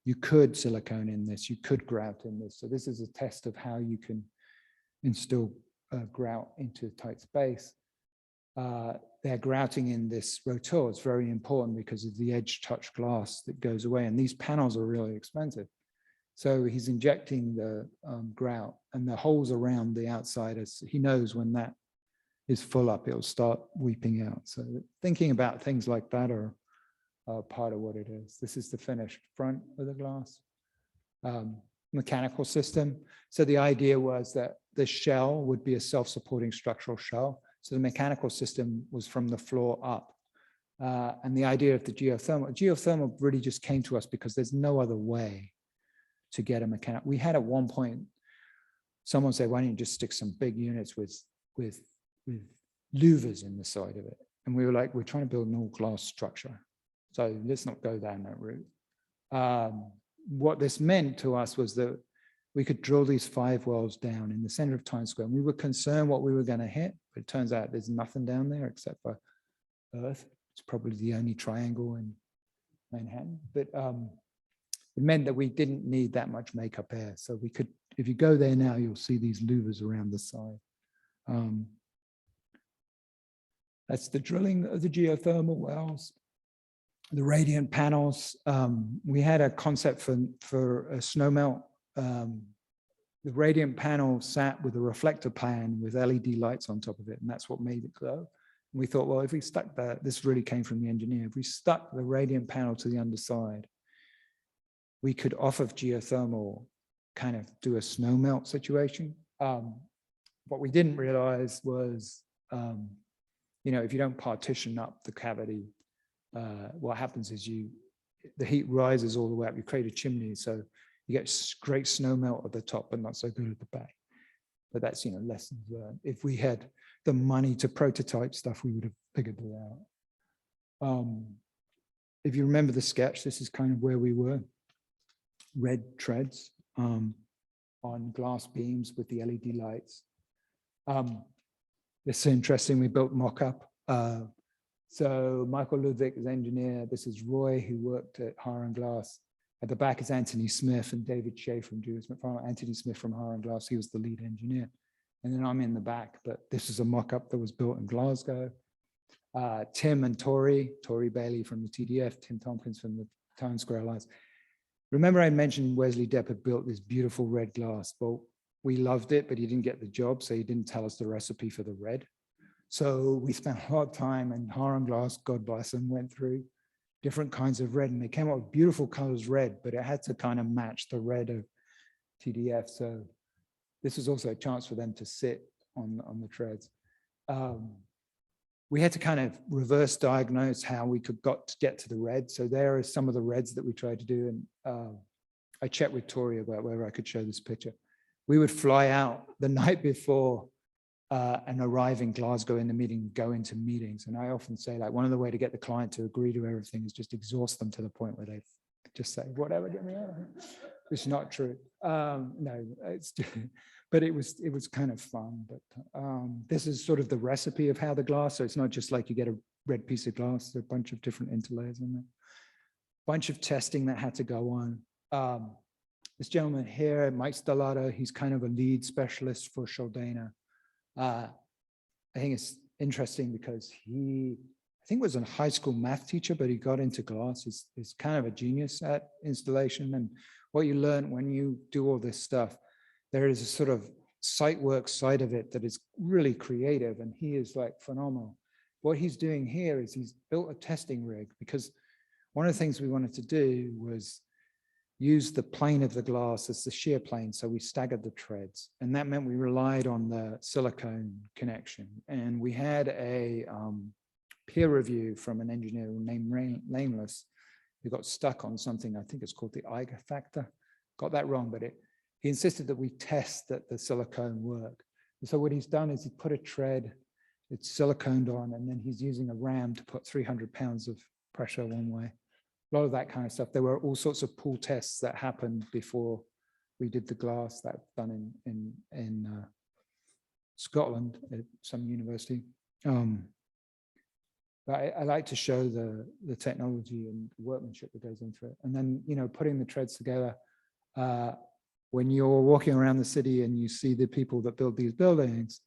you could silicone in this, you could grout in this. So this is a test of how you can instill grout into tight space. They're grouting in this rotor. It's very important because of the edge touch glass that goes away. And these panels are really expensive. So he's injecting the grout, and the holes around the outside, as he knows when that is full up, it'll start weeping out. So thinking about things like that are part of what it is. This is the finished front of the glass. Mechanical system. So the idea was that the shell would be a self-supporting structural shell. So the mechanical system was from the floor up. And the idea of the geothermal really just came to us because there's no other way to get a mechanic. We had at one point, someone say, why don't you just stick some big units with louvers in the side of it? And we were like, we're trying to build an all glass structure. So let's not go down that route. What this meant to us was that we could drill these 5 wells down in the center of Times Square. And we were concerned what we were going to hit, but it turns out there's nothing down there except for Earth. It's probably the only triangle in Manhattan. But it meant that we didn't need that much makeup air. So we could, if you go there now, you'll see these louvers around the side. That's the drilling of the geothermal wells. The radiant panels, we had a concept for a snow melt. The radiant panel sat with a reflector pan with LED lights on top of it, and that's what made it glow. And we thought, well, if we stuck that, this really came from the engineer, if we stuck the radiant panel to the underside, we could, off of geothermal, kind of do a snow melt situation. What we didn't realize was, if you don't partition up the cavity, what happens is the heat rises all the way up. You create a chimney, so you get great snow melt at the top, but not so good at the back. But that's lessons learned. If we had the money to prototype stuff, we would have figured it out. If you remember the sketch, this is kind of where we were. Red treads on glass beams with the LED lights. It's interesting. We built mock-up. So Michael Ludwig is engineer. This is Roy, who worked at Haran Glass. At the back is Anthony Smith and David Shea from Julius Mcfarland. Anthony Smith from Haran Glass, he was the lead engineer. And then I'm in the back, but this is a mock-up that was built in Glasgow. Tim and Tori Bailey from the TDF, Tim Tompkins from the Times Square Alliance. Remember I mentioned Wesley Depp had built this beautiful red glass. Well, we loved it, but he didn't get the job, so he didn't tell us the recipe for the red. So we spent a lot of time, and Haran Glass, God bless them, went through different kinds of red, and they came up with beautiful colors red, but it had to kind of match the red of TDF. So this was also a chance for them to sit on the treads. We had to kind of reverse diagnose how we could get to the red. So there are some of the reds that we tried to do. And I checked with Tori about whether I could show this picture. We would fly out the night before and arrive in Glasgow in the meeting, go into meetings. And I often say, like, one of the way to get the client to agree to everything is just exhaust them to the point where they just say, whatever, get me out of here. Which is not true. No, it's, but it was kind of fun. But this is sort of the recipe of how the glass, so it's not just like you get a red piece of glass, there are a bunch of different interlayers in there. Bunch of testing that had to go on. This gentleman here, Mike Stellata, he's kind of a lead specialist for Shaldana. I think it's interesting because he, I think was a high school math teacher, but he got into glass. He's kind of a genius at installation. And what you learn when you do all this stuff, there is a sort of site work side of it that is really creative, and he is like phenomenal. What he's doing here is he's built a testing rig, because one of the things we wanted to do was use the plane of the glass as the shear plane. So we staggered the treads, and that meant we relied on the silicone connection. And we had a peer review from an engineer named Nameless, who got stuck on something, I think it's called the Eiger factor. Got that wrong, but he insisted that we test that the silicone worked. And so what he's done is he put a tread, it's siliconed on, and then he's using a ram to put 300 pounds of pressure one way. A lot of that kind of stuff. There were all sorts of pull tests that happened before we did the glass, that done in Scotland at some university. But I like to show the technology and workmanship that goes into it. And then, you know, putting the treads together. When you're walking around the city and you see the people that build these buildings,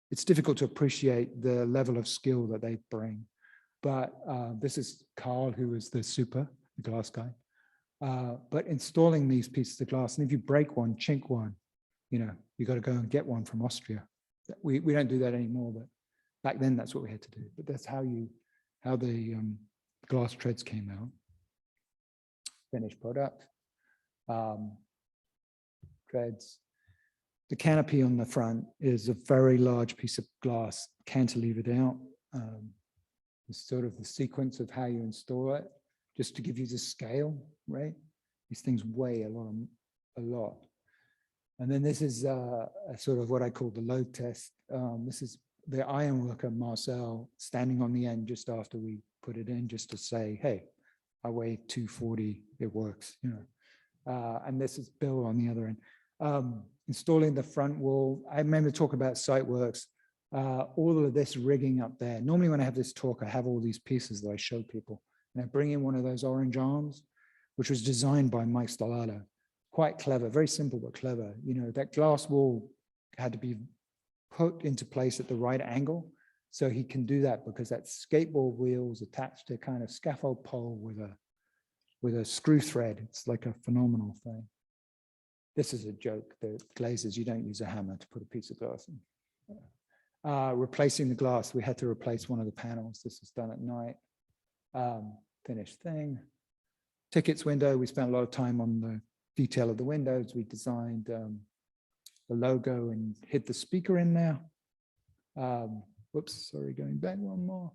it's difficult to appreciate the level of skill that they bring. But this is Carl, who is the glass guy. But installing these pieces of glass, and if you break one, chink one, you know, you got to go and get one from Austria. We don't do that anymore, but back then that's what we had to do. But that's how the glass treads came out. Finished product. Treads. The canopy on the front is a very large piece of glass, cantilevered out. It's sort of the sequence of how you install it, just to give you the scale, right? These things weigh a lot. And then this is a sort of what I call the load test. This is the iron worker, Marcel, standing on the end just after we put it in, just to say, hey, I weigh 240, it works, you know. And this is Bill on the other end. Installing the front wall. I remember talking about site works. All of this rigging up there. Normally when I have this talk, I have all these pieces that I show people. And I bring in one of those orange arms, which was designed by Mike Stellata. Quite clever, very simple, but clever. You know, that glass wall had to be put into place at the right angle. So he can do that because that skateboard wheels attached to a kind of scaffold pole with a screw thread. It's like a phenomenal thing. This is a joke. The glazers, you don't use a hammer to put a piece of glass in. Replacing the glass, we had to replace one of the panels. This was done at night. Finished thing. Tickets window, we spent a lot of time on the detail of the windows. We designed the logo and hid the speaker in there. Whoops, sorry, going back one more.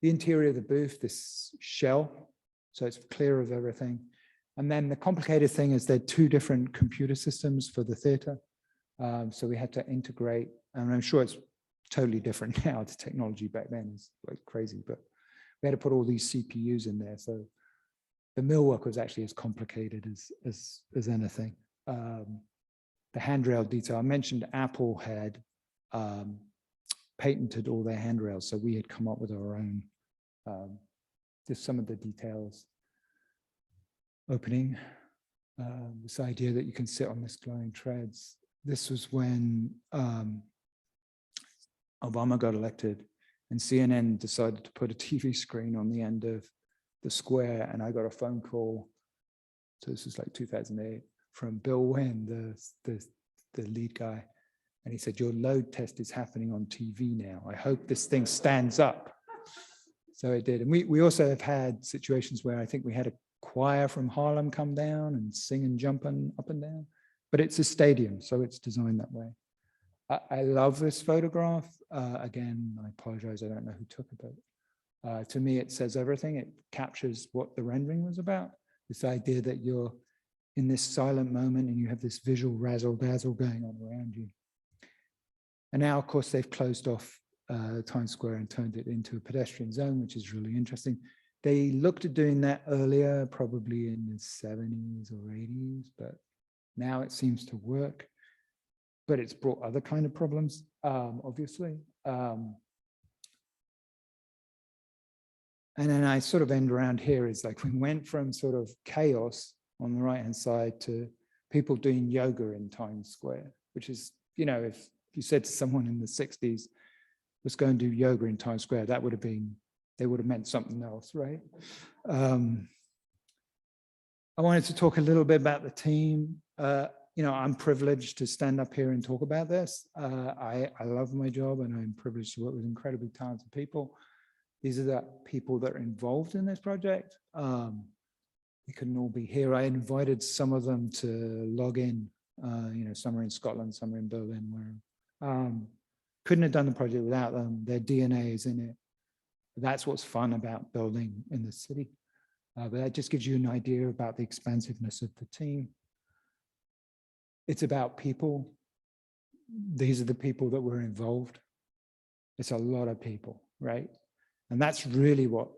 The interior of the booth, this shell, so it's clear of everything. And then the complicated thing is there are two different computer systems for the theater. So we had to integrate, and I'm sure it's totally different now. The technology back then is like crazy, but we had to put all these CPUs in there. So the millwork was actually as complicated as anything. The handrail detail, I mentioned Apple had patented all their handrails. So we had come up with our own, just some of the details. Opening, this idea that you can sit on this glowing treads. This was when Obama got elected and CNN decided to put a TV screen on the end of the square, and I got a phone call, so this was like 2008, from Bill Wynn, the lead guy, and he said, your load test is happening on TV now. I hope this thing stands up. So it did. And we also have had situations where I think we had a choir from Harlem come down and sing and jump up and down, but it's a stadium, so it's designed that way. I love this photograph. Again, I apologize, I don't know who took it, but to me, it says everything. It captures what the rendering was about. This idea that you're in this silent moment and you have this visual razzle dazzle going on around you. And now, of course, they've closed off Times Square and turned it into a pedestrian zone, which is really interesting. They looked at doing that earlier, probably in the 70s or 80s, but now it seems to work. But it's brought other kind of problems, obviously. And then I sort of end around here is like we went from sort of chaos on the right-hand side to people doing yoga in Times Square, which is, you know, if you said to someone in the 60s, let's go and do yoga in Times Square, that would have been, they would have meant something else, right? I wanted to talk a little bit about the team. You know, I'm privileged to stand up here and talk about this. I love my job and I'm privileged to work with incredibly talented people. These are the people that are involved in this project. They couldn't all be here. I invited some of them to log in, you know, some are in Scotland, some are in Berlin, where couldn't have done the project without them. Their DNA is in it. That's what's fun about building in the city. But that just gives you an idea about the expansiveness of the team. It's about people. These are the people that were involved. It's a lot of people, right? And that's really what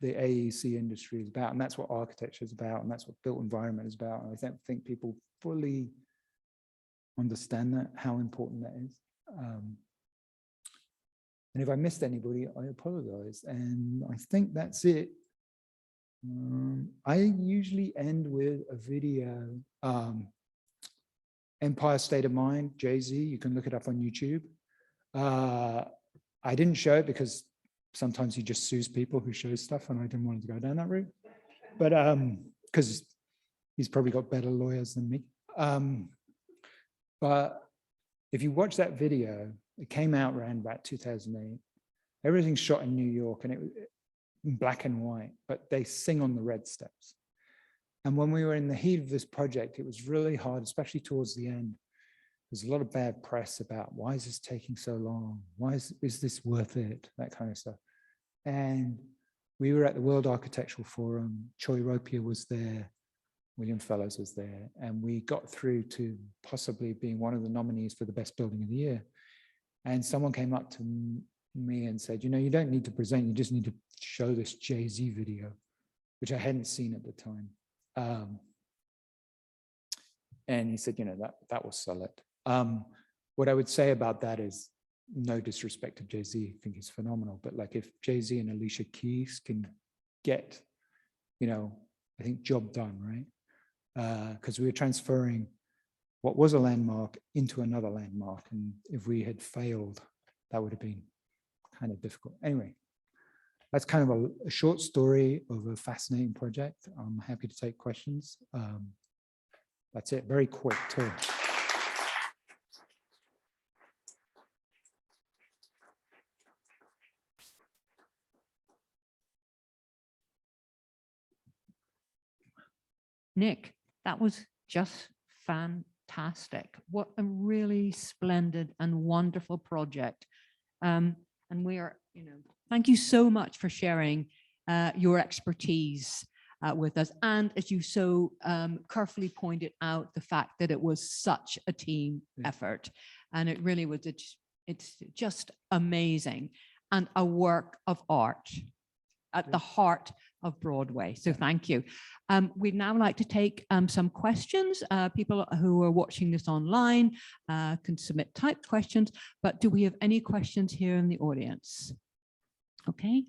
the AEC industry is about. And that's what architecture is about. And that's what built environment is about. And I don't think people fully understand that, how important that is. And if I missed anybody, I apologize. And I think that's it. I usually end with a video. Empire State of Mind, Jay-Z, you can look it up on YouTube. I didn't show it because sometimes he just sues people who show stuff and I didn't want to go down that route. But because he's probably got better lawyers than me. But if you watch that video, it came out around about 2008. Everything's shot in New York and it was in black and white, but they sing on the red steps. And when we were in the heat of this project, it was really hard, especially towards the end. There's a lot of bad press about why is this taking so long? Why is this worth it? That kind of stuff. And we were at the World Architectural Forum. Choi Ropiha was there. William Fellows was there. And we got through to possibly being one of the nominees for the best building of the year. And someone came up to me and said, you know, you don't need to present, you just need to show this Jay-Z video, which I hadn't seen at the time. And he said, you know, that will sell it. What I would say about that is no disrespect to Jay-Z, I think he's phenomenal, but like if Jay-Z and Alicia Keys can get, you know, I think job done, right? Because we were transferring what was a landmark into another landmark. And if we had failed, that would have been kind of difficult. Anyway, that's kind of a short story of a fascinating project. I'm happy to take questions. That's it, very quick too. Nick, that was just fantastic. What a really splendid and wonderful project. And we are, you know, thank you so much for sharing your expertise with us. And as you so carefully pointed out, the fact that it was such a team effort. And it really was, it's just amazing. And a work of art at the heart of Broadway. So thank you. We'd now like to take some questions. People who are watching this online can submit typed questions, but do we have any questions here in the audience? Okay.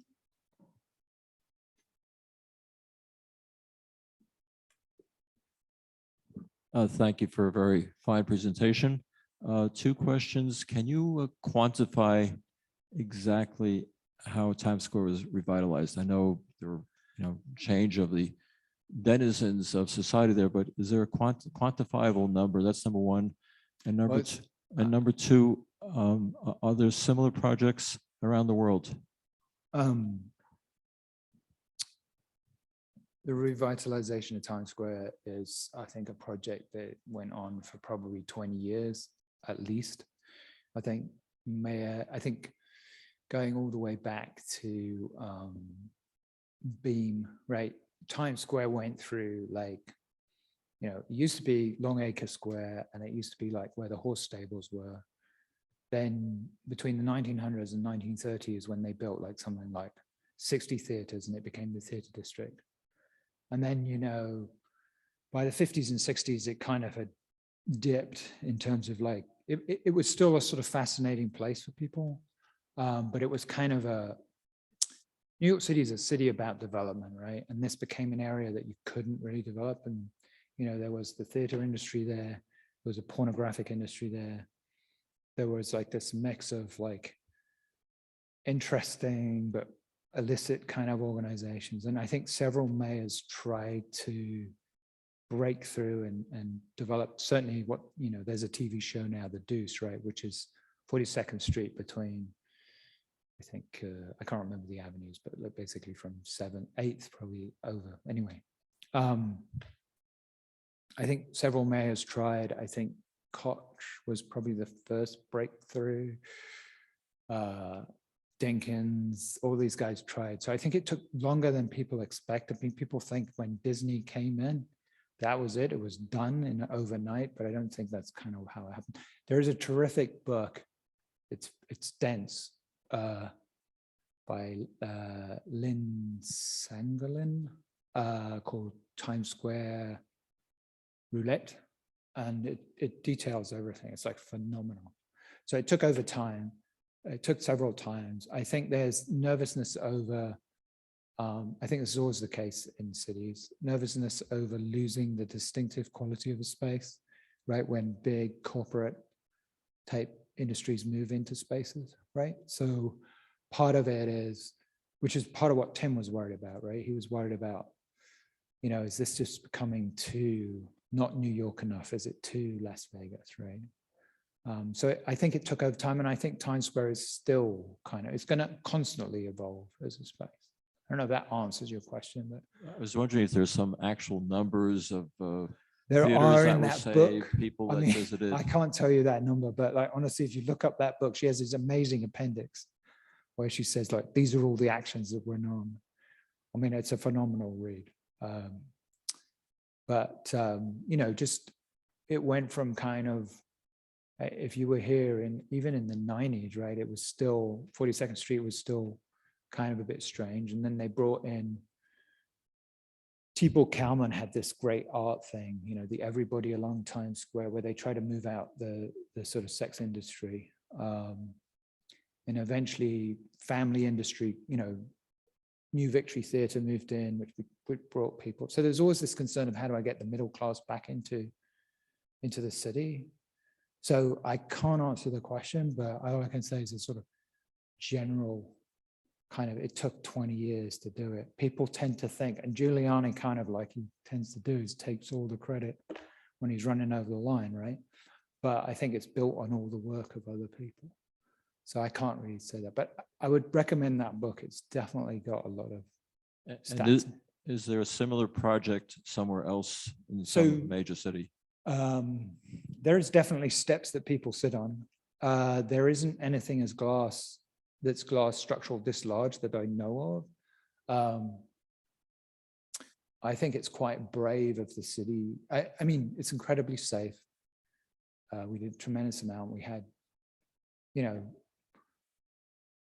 Thank you for a very fine presentation. Two questions. Can you quantify exactly how Times Square was revitalized? I know there were, you know, change of the denizens of society there, but is there a quantifiable number? That's number one. And number two, are there similar projects around the world? The revitalization of Times Square is, I think, a project that went on for probably 20 years at least. I think going all the way back to Beam, right? Times Square went through, like, you know, it used to be Longacre Square, and it used to be like where the horse stables were. then between the 1900s and 1930s, when they built like something like 60 theaters and it became the theater district. And then, you know, by the 50s and 60s, it kind of had dipped in terms of like, it was still a sort of fascinating place for people. But it was kind of New York City is a city about development, right? And this became an area that you couldn't really develop. And, you know, there was the theater industry there, there was a pornographic industry there. There was like this mix of like interesting but illicit kind of organizations. And I think several mayors tried to break through and develop certainly what, you know, there's a TV show now, The Deuce, right? Which is 42nd Street between, I think, I can't remember the avenues, but basically from 7th, 8th, probably over. Anyway, I think several mayors tried. I think Koch was probably the first breakthrough. Dinkins, all these guys tried. So I think it took longer than people expect. I mean, people think when Disney came in, that was it. It was done in overnight, but I don't think that's kind of how it happened. There's a terrific book. It's dense. By Lynn Sangalin called Times Square Roulette, and it details everything. It's like phenomenal. So it took over time. It took several times. I think there's nervousness over, I think this is always the case in cities, nervousness over losing the distinctive quality of a space, right? When big corporate type industries move into spaces, right? So part of it is, which is part of what Tim was worried about, right? He was worried about, you know, is this just becoming too not New York enough? Is it too Las Vegas, right? So I think it took over time, and I think Times Square is still kind of, it's going to constantly evolve as a space. I don't know if that answers your question, but I was wondering if there's some actual numbers of there theaters are in will that say book. people I that mean, visited. I can't tell you that number, but like honestly, if you look up that book, she has this amazing appendix where she says like, these are all the actions that went on. I mean, it's a phenomenal read. You know, just it went from kind of, if you were here in even in the 90s, right, it was still 42nd Street was still kind of a bit strange. And then they brought in T-Ball Kalman had this great art thing, you know, the Everybody Along Times Square, where they try to move out the sort of sex industry. And eventually family industry, you know, New Victory Theatre moved in, which brought people. So there's always this concern of how do I get the middle class back into the city? So I can't answer the question, but all I can say is a sort of general kind of, it took 20 years to do it. People tend to think, and Giuliani kind of like he tends to do is takes all the credit when he's running over the line, right? But I think it's built on all the work of other people. So I can't really say that, but I would recommend that book. It's definitely got a lot of stats. And is there a similar project somewhere else in some major city? There's definitely steps that people sit on. There isn't anything as glass structural this large that I know of. I think it's quite brave of the city. I mean, it's incredibly safe. We did a tremendous amount. We had, you know,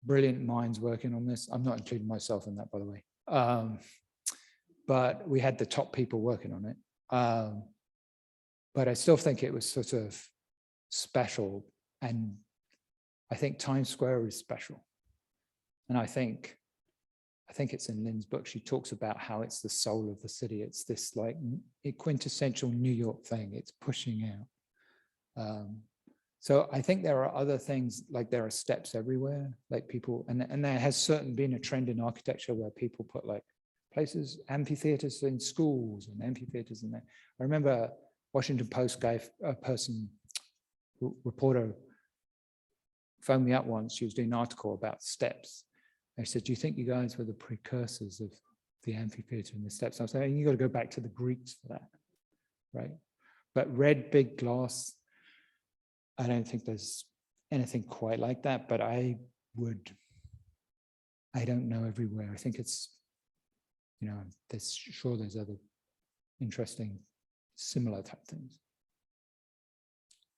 brilliant minds working on this. I'm not including myself in that, by the way. But we had the top people working on it. But I still think it was sort of special. And I think Times Square is special. And I think it's in Lynn's book. She talks about how it's the soul of the city. It's this like quintessential New York thing. It's pushing out. So I think there are other things, like there are steps everywhere, like people, and there has certainly been a trend in architecture where people put like places, amphitheaters in schools and amphitheaters in there. I remember Washington Post guy, reporter phoned me up once. She was doing an article about steps. I said, do you think you guys were the precursors of the amphitheater and the steps? I was saying, you got to go back to the Greeks for that, right? But red, big glass, I don't think there's anything quite like that, but I don't know everywhere. I think it's, you know, there's other interesting, similar type things.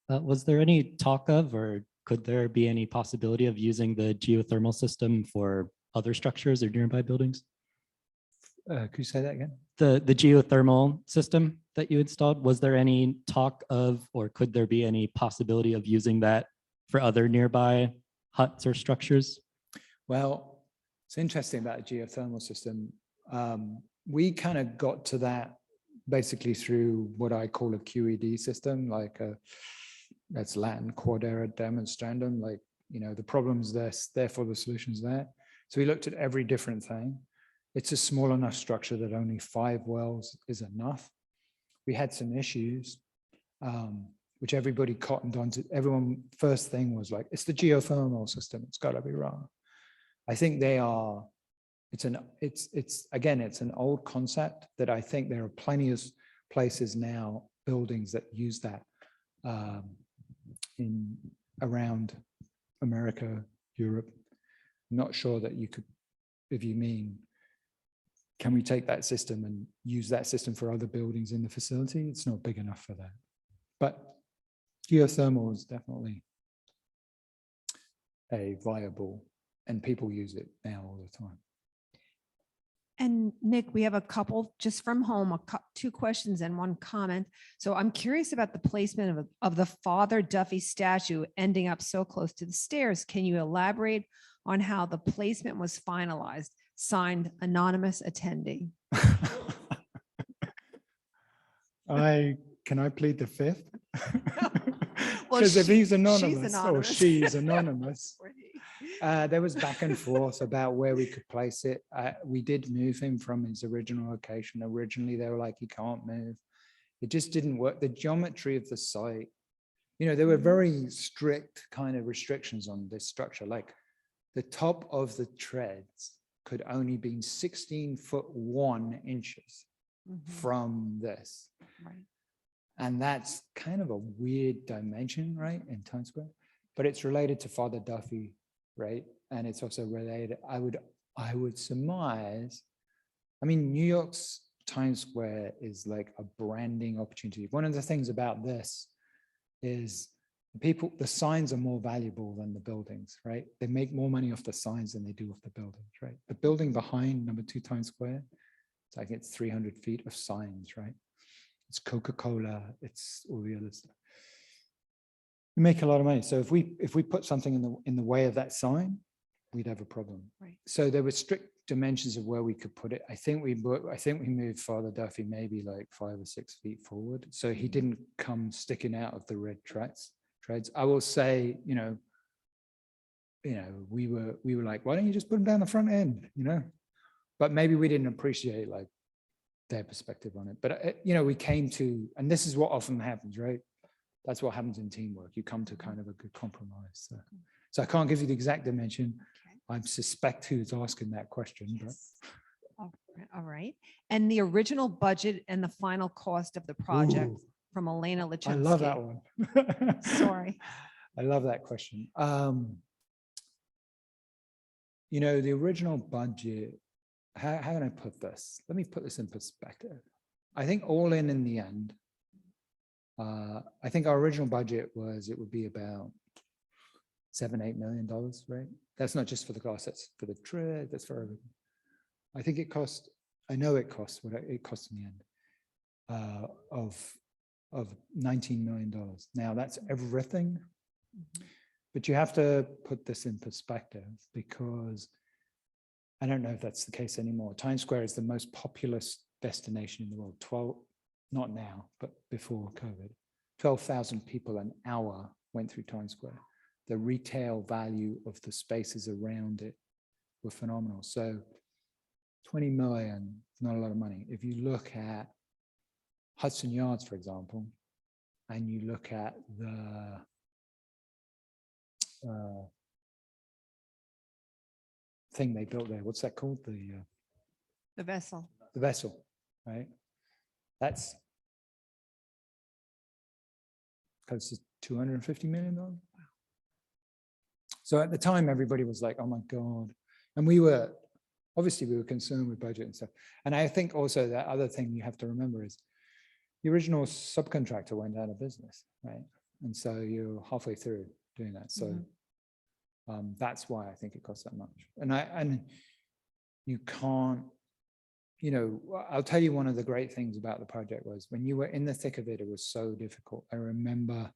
Was there any talk of or could there be any possibility of using the geothermal system for other structures or nearby buildings? Could you say that again? The geothermal system that you installed, was there any talk of, or could there be any possibility of using that for other nearby huts or structures? Well, it's interesting about the geothermal system. We kind of got to that basically through what I call a QED system, like that's Latin quadera demonstrandum, like, you know, the problem's there, therefore the solution's there. So we looked at every different thing. It's a small enough structure that only 5 wells is enough. We had some issues, which everybody cottoned onto. Everyone, first thing was like, it's the geothermal system, it's gotta be wrong. I think they are, it's again, it's an old concept that I think there are plenty of places now, buildings that use that in around America, Europe. I'm not sure that you could, if you mean, can we take that system and use that system for other buildings in the facility? It's not big enough for that. But geothermal is definitely a viable, and people use it now all the time. And Nick, we have a couple just from home, 2 questions and 1 comment. So I'm curious about the placement of the Father Duffy statue ending up so close to the stairs. Can you elaborate on how the placement was finalized? Signed, anonymous attendee. Can I plead the 5th? Well, Because if he's she's anonymous or anonymous. she's anonymous, Or he. there was back and forth about where we could place it. We did move him from his original location. Originally, they were like, he can't move. It just didn't work. The geometry of the site, you know, there were very strict kind of restrictions on this structure. Like the top of the treads could only be 16 foot 1 inches from this. Right. And that's kind of a weird dimension, right, in Times Square, but it's related to Father Duffy, right? And it's also related, I would surmise, I mean, New York's Times Square is like a branding opportunity. One of the things about this is the signs are more valuable than the buildings, right? They make more money off the signs than they do off the buildings, right? The building behind number 2 Times Square, it's like it's 300 feet of signs, right? It's Coca-Cola, it's all the other stuff. We make a lot of money. So if we put something in the way of that sign, we'd have a problem. Right. So there were strict dimensions of where we could put it. I think we moved Father Duffy maybe like 5 or 6 feet forward, so he didn't come sticking out of the red treads. I will say, you know, we were like, why don't you just put them down the front end, you know? But maybe we didn't appreciate like their perspective on it. But you know, we came to, and this is what often happens, right? That's what happens in teamwork. You come to kind of a good compromise. So I can't give you the exact dimension. I suspect who's asking that question, but. All right. And the original budget and the final cost of the project. Ooh. From Elena Lachensky. I love that one. Sorry. I love that question. You know, the original budget, how can I put this? Let me put this in perspective. I think all in the end, I think our original budget was, it would be about $7-8 million, right? That's not just for the glass, that's for the tread, that's for everything. I think it cost, I know it costs what it cost in the end, of $19 million. Now that's everything, but you have to put this in perspective, because I don't know if that's the case anymore. Times Square is the most populous destination in the world. Not now, but before COVID, 12,000 people an hour went through Times Square. The retail value of the spaces around it were phenomenal. So 20 million, not a lot of money. If you look at Hudson Yards, for example, and you look at the thing they built there, what's that called? The vessel. The vessel, right? That's close to $250 million. So at the time, everybody was like, oh my God. And we were concerned with budget and stuff. And I think also that other thing you have to remember is the original subcontractor went out of business, right? And so you're halfway through. doing that. So Mhm. that's why I think it costs that much. And you can't, you know, I'll tell you one of the great things about the project was when you were in the thick of it, it was so difficult. I remember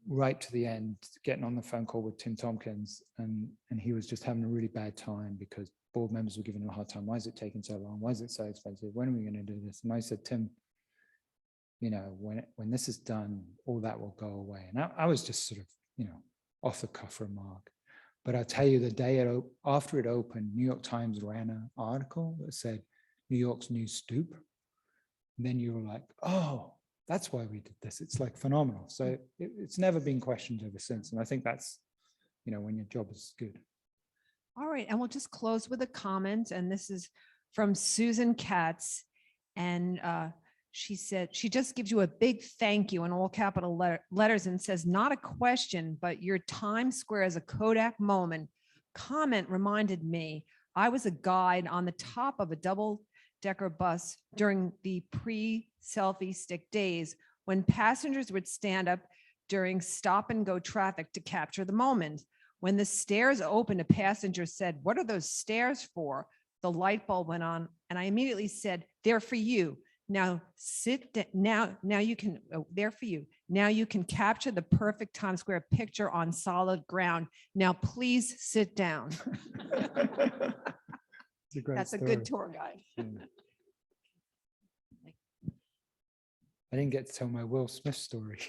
right to the end, getting on the phone call with Tim Tompkins, and he was just having a really bad time because board members were giving him a hard time. Why is it taking so long? Why is it so expensive? When are we going to do this? And I said, Tim, you know, when this is done, all that will go away. And I was just sort of, you know, off the cuff remark. But I'll tell you, the day after it opened, New York Times ran an article that said New York's new stoop. And then you were like, oh, that's why we did this. It's like phenomenal. So it's never been questioned ever since. And I think that's, you know, when your job is good. All right, and we'll just close with a comment, and this is from Susan Katz. And she said, she just gives you a big thank you in all capital letters and says, not a question, but your Times Square as a Kodak moment comment reminded me, I was a guide on the top of a double-decker bus during the pre-selfie stick days when passengers would stand up during stop and go traffic to capture the moment. When the stairs opened, a passenger said, what are those stairs for? The light bulb went on and I immediately said, they're for you. Now now you can, they're for you. Now you can capture the perfect Times Square picture on solid ground. Now please sit down. It's a great That's a story. good tour guide. Yeah. I didn't get to tell my Will Smith story.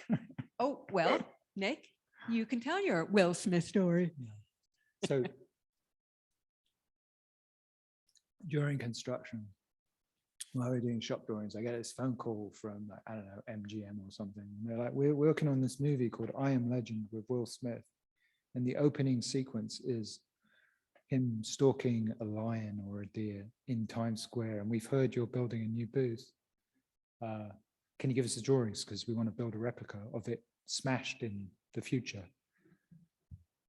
Oh, well, Nick, you can tell your Will Smith story. So during construction, while we're doing shop drawings, I get this phone call from, like, I don't know, MGM or something. And they're like, we're working on this movie called I Am Legend with Will Smith. And the opening sequence is him stalking a lion or a deer in Times Square. And we've heard you're building a new booth. Can you give us the drawings? Because we want to build a replica of it smashed in the future.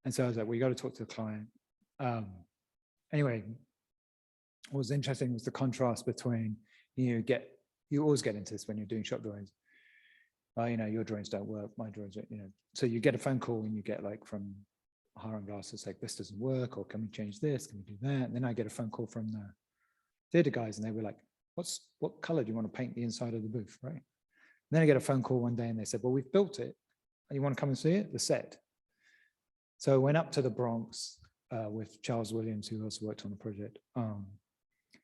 And so I was like, we got to talk to the client. Anyway, what was interesting was the contrast between, you always get into this when you're doing shop drawings. You know, your drawings don't work, my drawings, you know. So you get a phone call and you get like from Hiram Glass, it's like, this doesn't work, or can we change this? Can we do that? And then I get a phone call from the theater guys and they were like, what color do you want to paint the inside of the booth, right? And then I get a phone call one day and they said, well, we've built it. You want to come and see it? The set. So I went up to the Bronx with Charles Williams, who also worked on the project,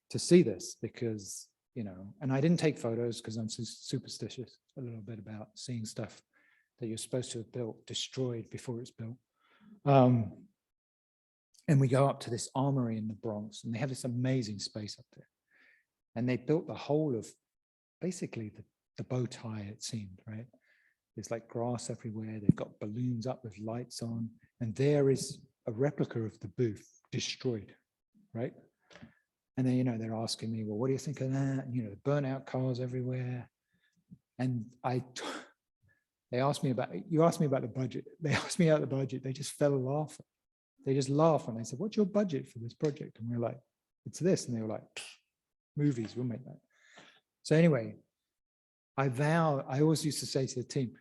to see this because, you know, and I didn't take photos because I'm superstitious a little bit about seeing stuff that you're supposed to have built destroyed before it's built. And we go up to this armory in the Bronx and they have this amazing space up there. And they built the whole of basically the bow tie, it seemed, right? There's like grass everywhere. They've got balloons up with lights on. And there is a replica of the booth destroyed, right? And then, you know, they're asking me, well, what do you think of that? And, you know, burnt-out cars everywhere. And they asked me about, you asked me about the budget. They asked me about the budget. They just fell laughing. They just laughed when I said, what's your budget for this project? And we were like, it's this. And they were like, movies, we'll make that. So anyway, I always used to say to the team,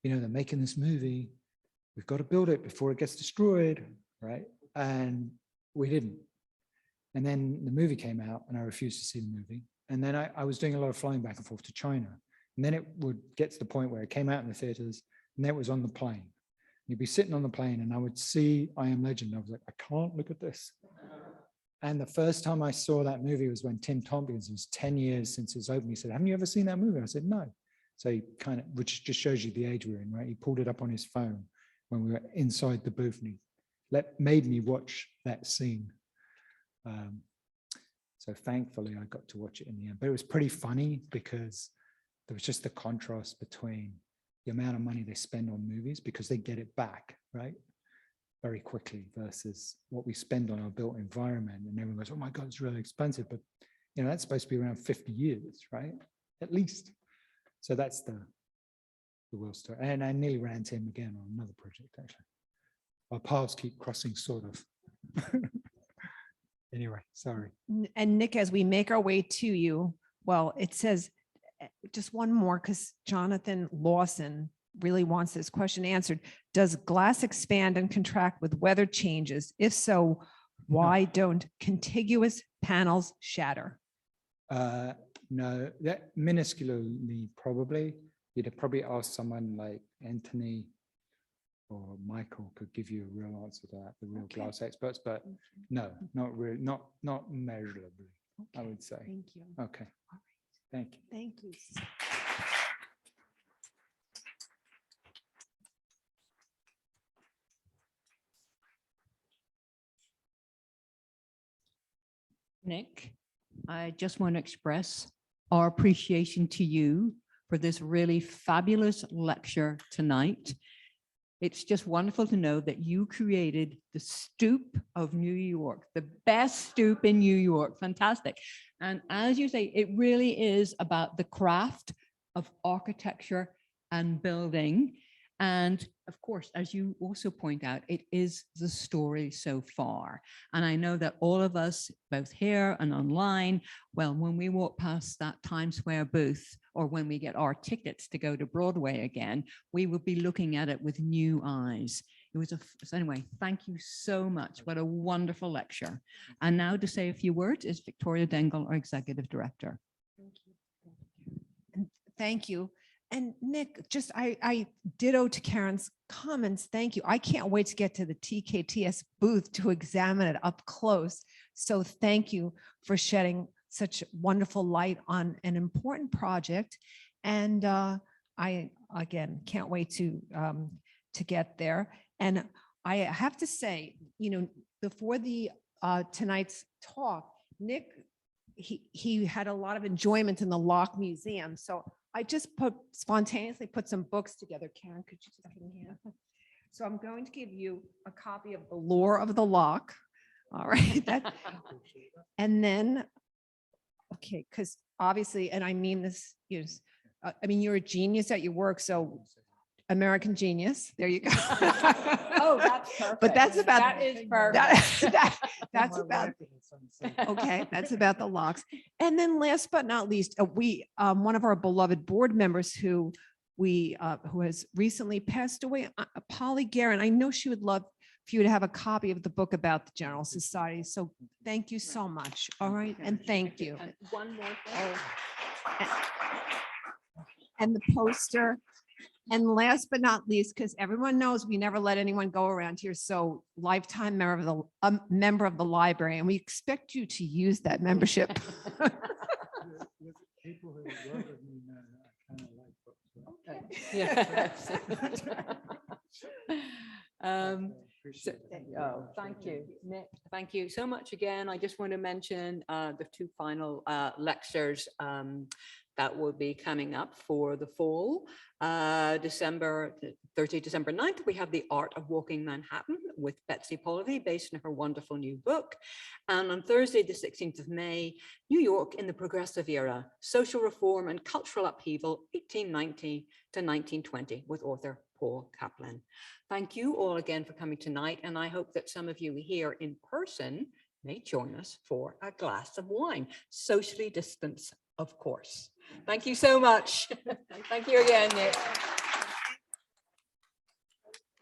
you know, they're making this movie. We've got to build it before it gets destroyed, right? And we didn't. And then the movie came out and I refused to see the movie. And then I was doing a lot of flying back and forth to China. And then it would get to the point where it came out in the theaters and then it was on the plane. You'd be sitting on the plane and I would see I Am Legend. I was like, I can't look at this. And the first time I saw that movie was when Tim Tompkins, it was 10 years since its opening. He said, haven't you ever seen that movie? I said, no. So he kind of, which just shows you the age we're in, right? He pulled it up on his phone when we were inside the booth and he made me watch that scene. So thankfully I got to watch it in the end, but it was pretty funny because there was just the contrast between the amount of money they spend on movies because they get it back, right? Very quickly versus what we spend on our built environment. And everyone goes, oh my God, it's really expensive. But you know, that's supposed to be around 50 years, right? At least. So that's the Will story. And I nearly ran into him again on another project, actually. Our paths keep crossing, sort of. Anyway, sorry. And Nick, as we make our way to you, well, it says just one more because Jonathan Lawson really wants this question answered. Does glass expand and contract with weather changes? If so, why don't contiguous panels shatter? No, that minusculely probably. You'd have probably asked someone like Anthony or Michael could give you a real answer to that, the real glass experts, but no, not really, not measurably, I would say. Thank you. Okay, thank you. Thank you. Nick, I just want to express our appreciation to you for this really fabulous lecture tonight. It's just wonderful to know that you created the stoop of New York, the best stoop in New York. Fantastic. And as you say, it really is about the craft of architecture and building. And of course, as you also point out, it is the story so far. And I know that all of us, both here and online, well, when we walk past that Times Square booth, or when we get our tickets to go to Broadway again, we will be looking at it with new eyes. It was so anyway, thank you so much. What a wonderful lecture. And now to say a few words is Victoria Dengel, our Executive Director. Thank you. And Nick, just I ditto to Karen's comments. Thank you. I can't wait to get to the TKTS booth to examine it up close. So thank you for shedding such wonderful light on an important project. And I, again, can't wait to get there. And I have to say, you know, before the tonight's talk, Nick, he had a lot of enjoyment in the Lock Museum. So I just spontaneously put some books together. Karen, could you just give me a hand? So I'm going to give you a copy of The Lore of the Lock. All right. And then, okay, because obviously, and I mean this, I mean, you're a genius at your work. So American Genius, there you go. Oh, that's perfect. But that's about, that is perfect. that's about, okay, that's about the locks. And then last but not least, one of our beloved board members who has recently passed away, Polly Guerin. I know she would love for you to have a copy of the book about the General Society. So thank you so much. All right. And thank you. And one more thing. And the poster. And last but not least, because everyone knows we never let anyone go around here. So lifetime member of the library, and we expect you to use that membership. People who work with me know I kind of like books. Yes. Thank you, Nick. Thank you so much again. I just want to mention the two final lectures that will be coming up for the fall. Thursday, December 9th, we have The Art of Walking Manhattan with Betsy Polity, based on her wonderful new book. And on Thursday, the 16th of May, New York in the Progressive Era, Social Reform and Cultural Upheaval, 1890 to 1920, with author Paul Kaplan. Thank you all again for coming tonight, and I hope that some of you here in person may join us for a glass of wine, socially distanced, of course. Thank you so much. Thank you again, Nick.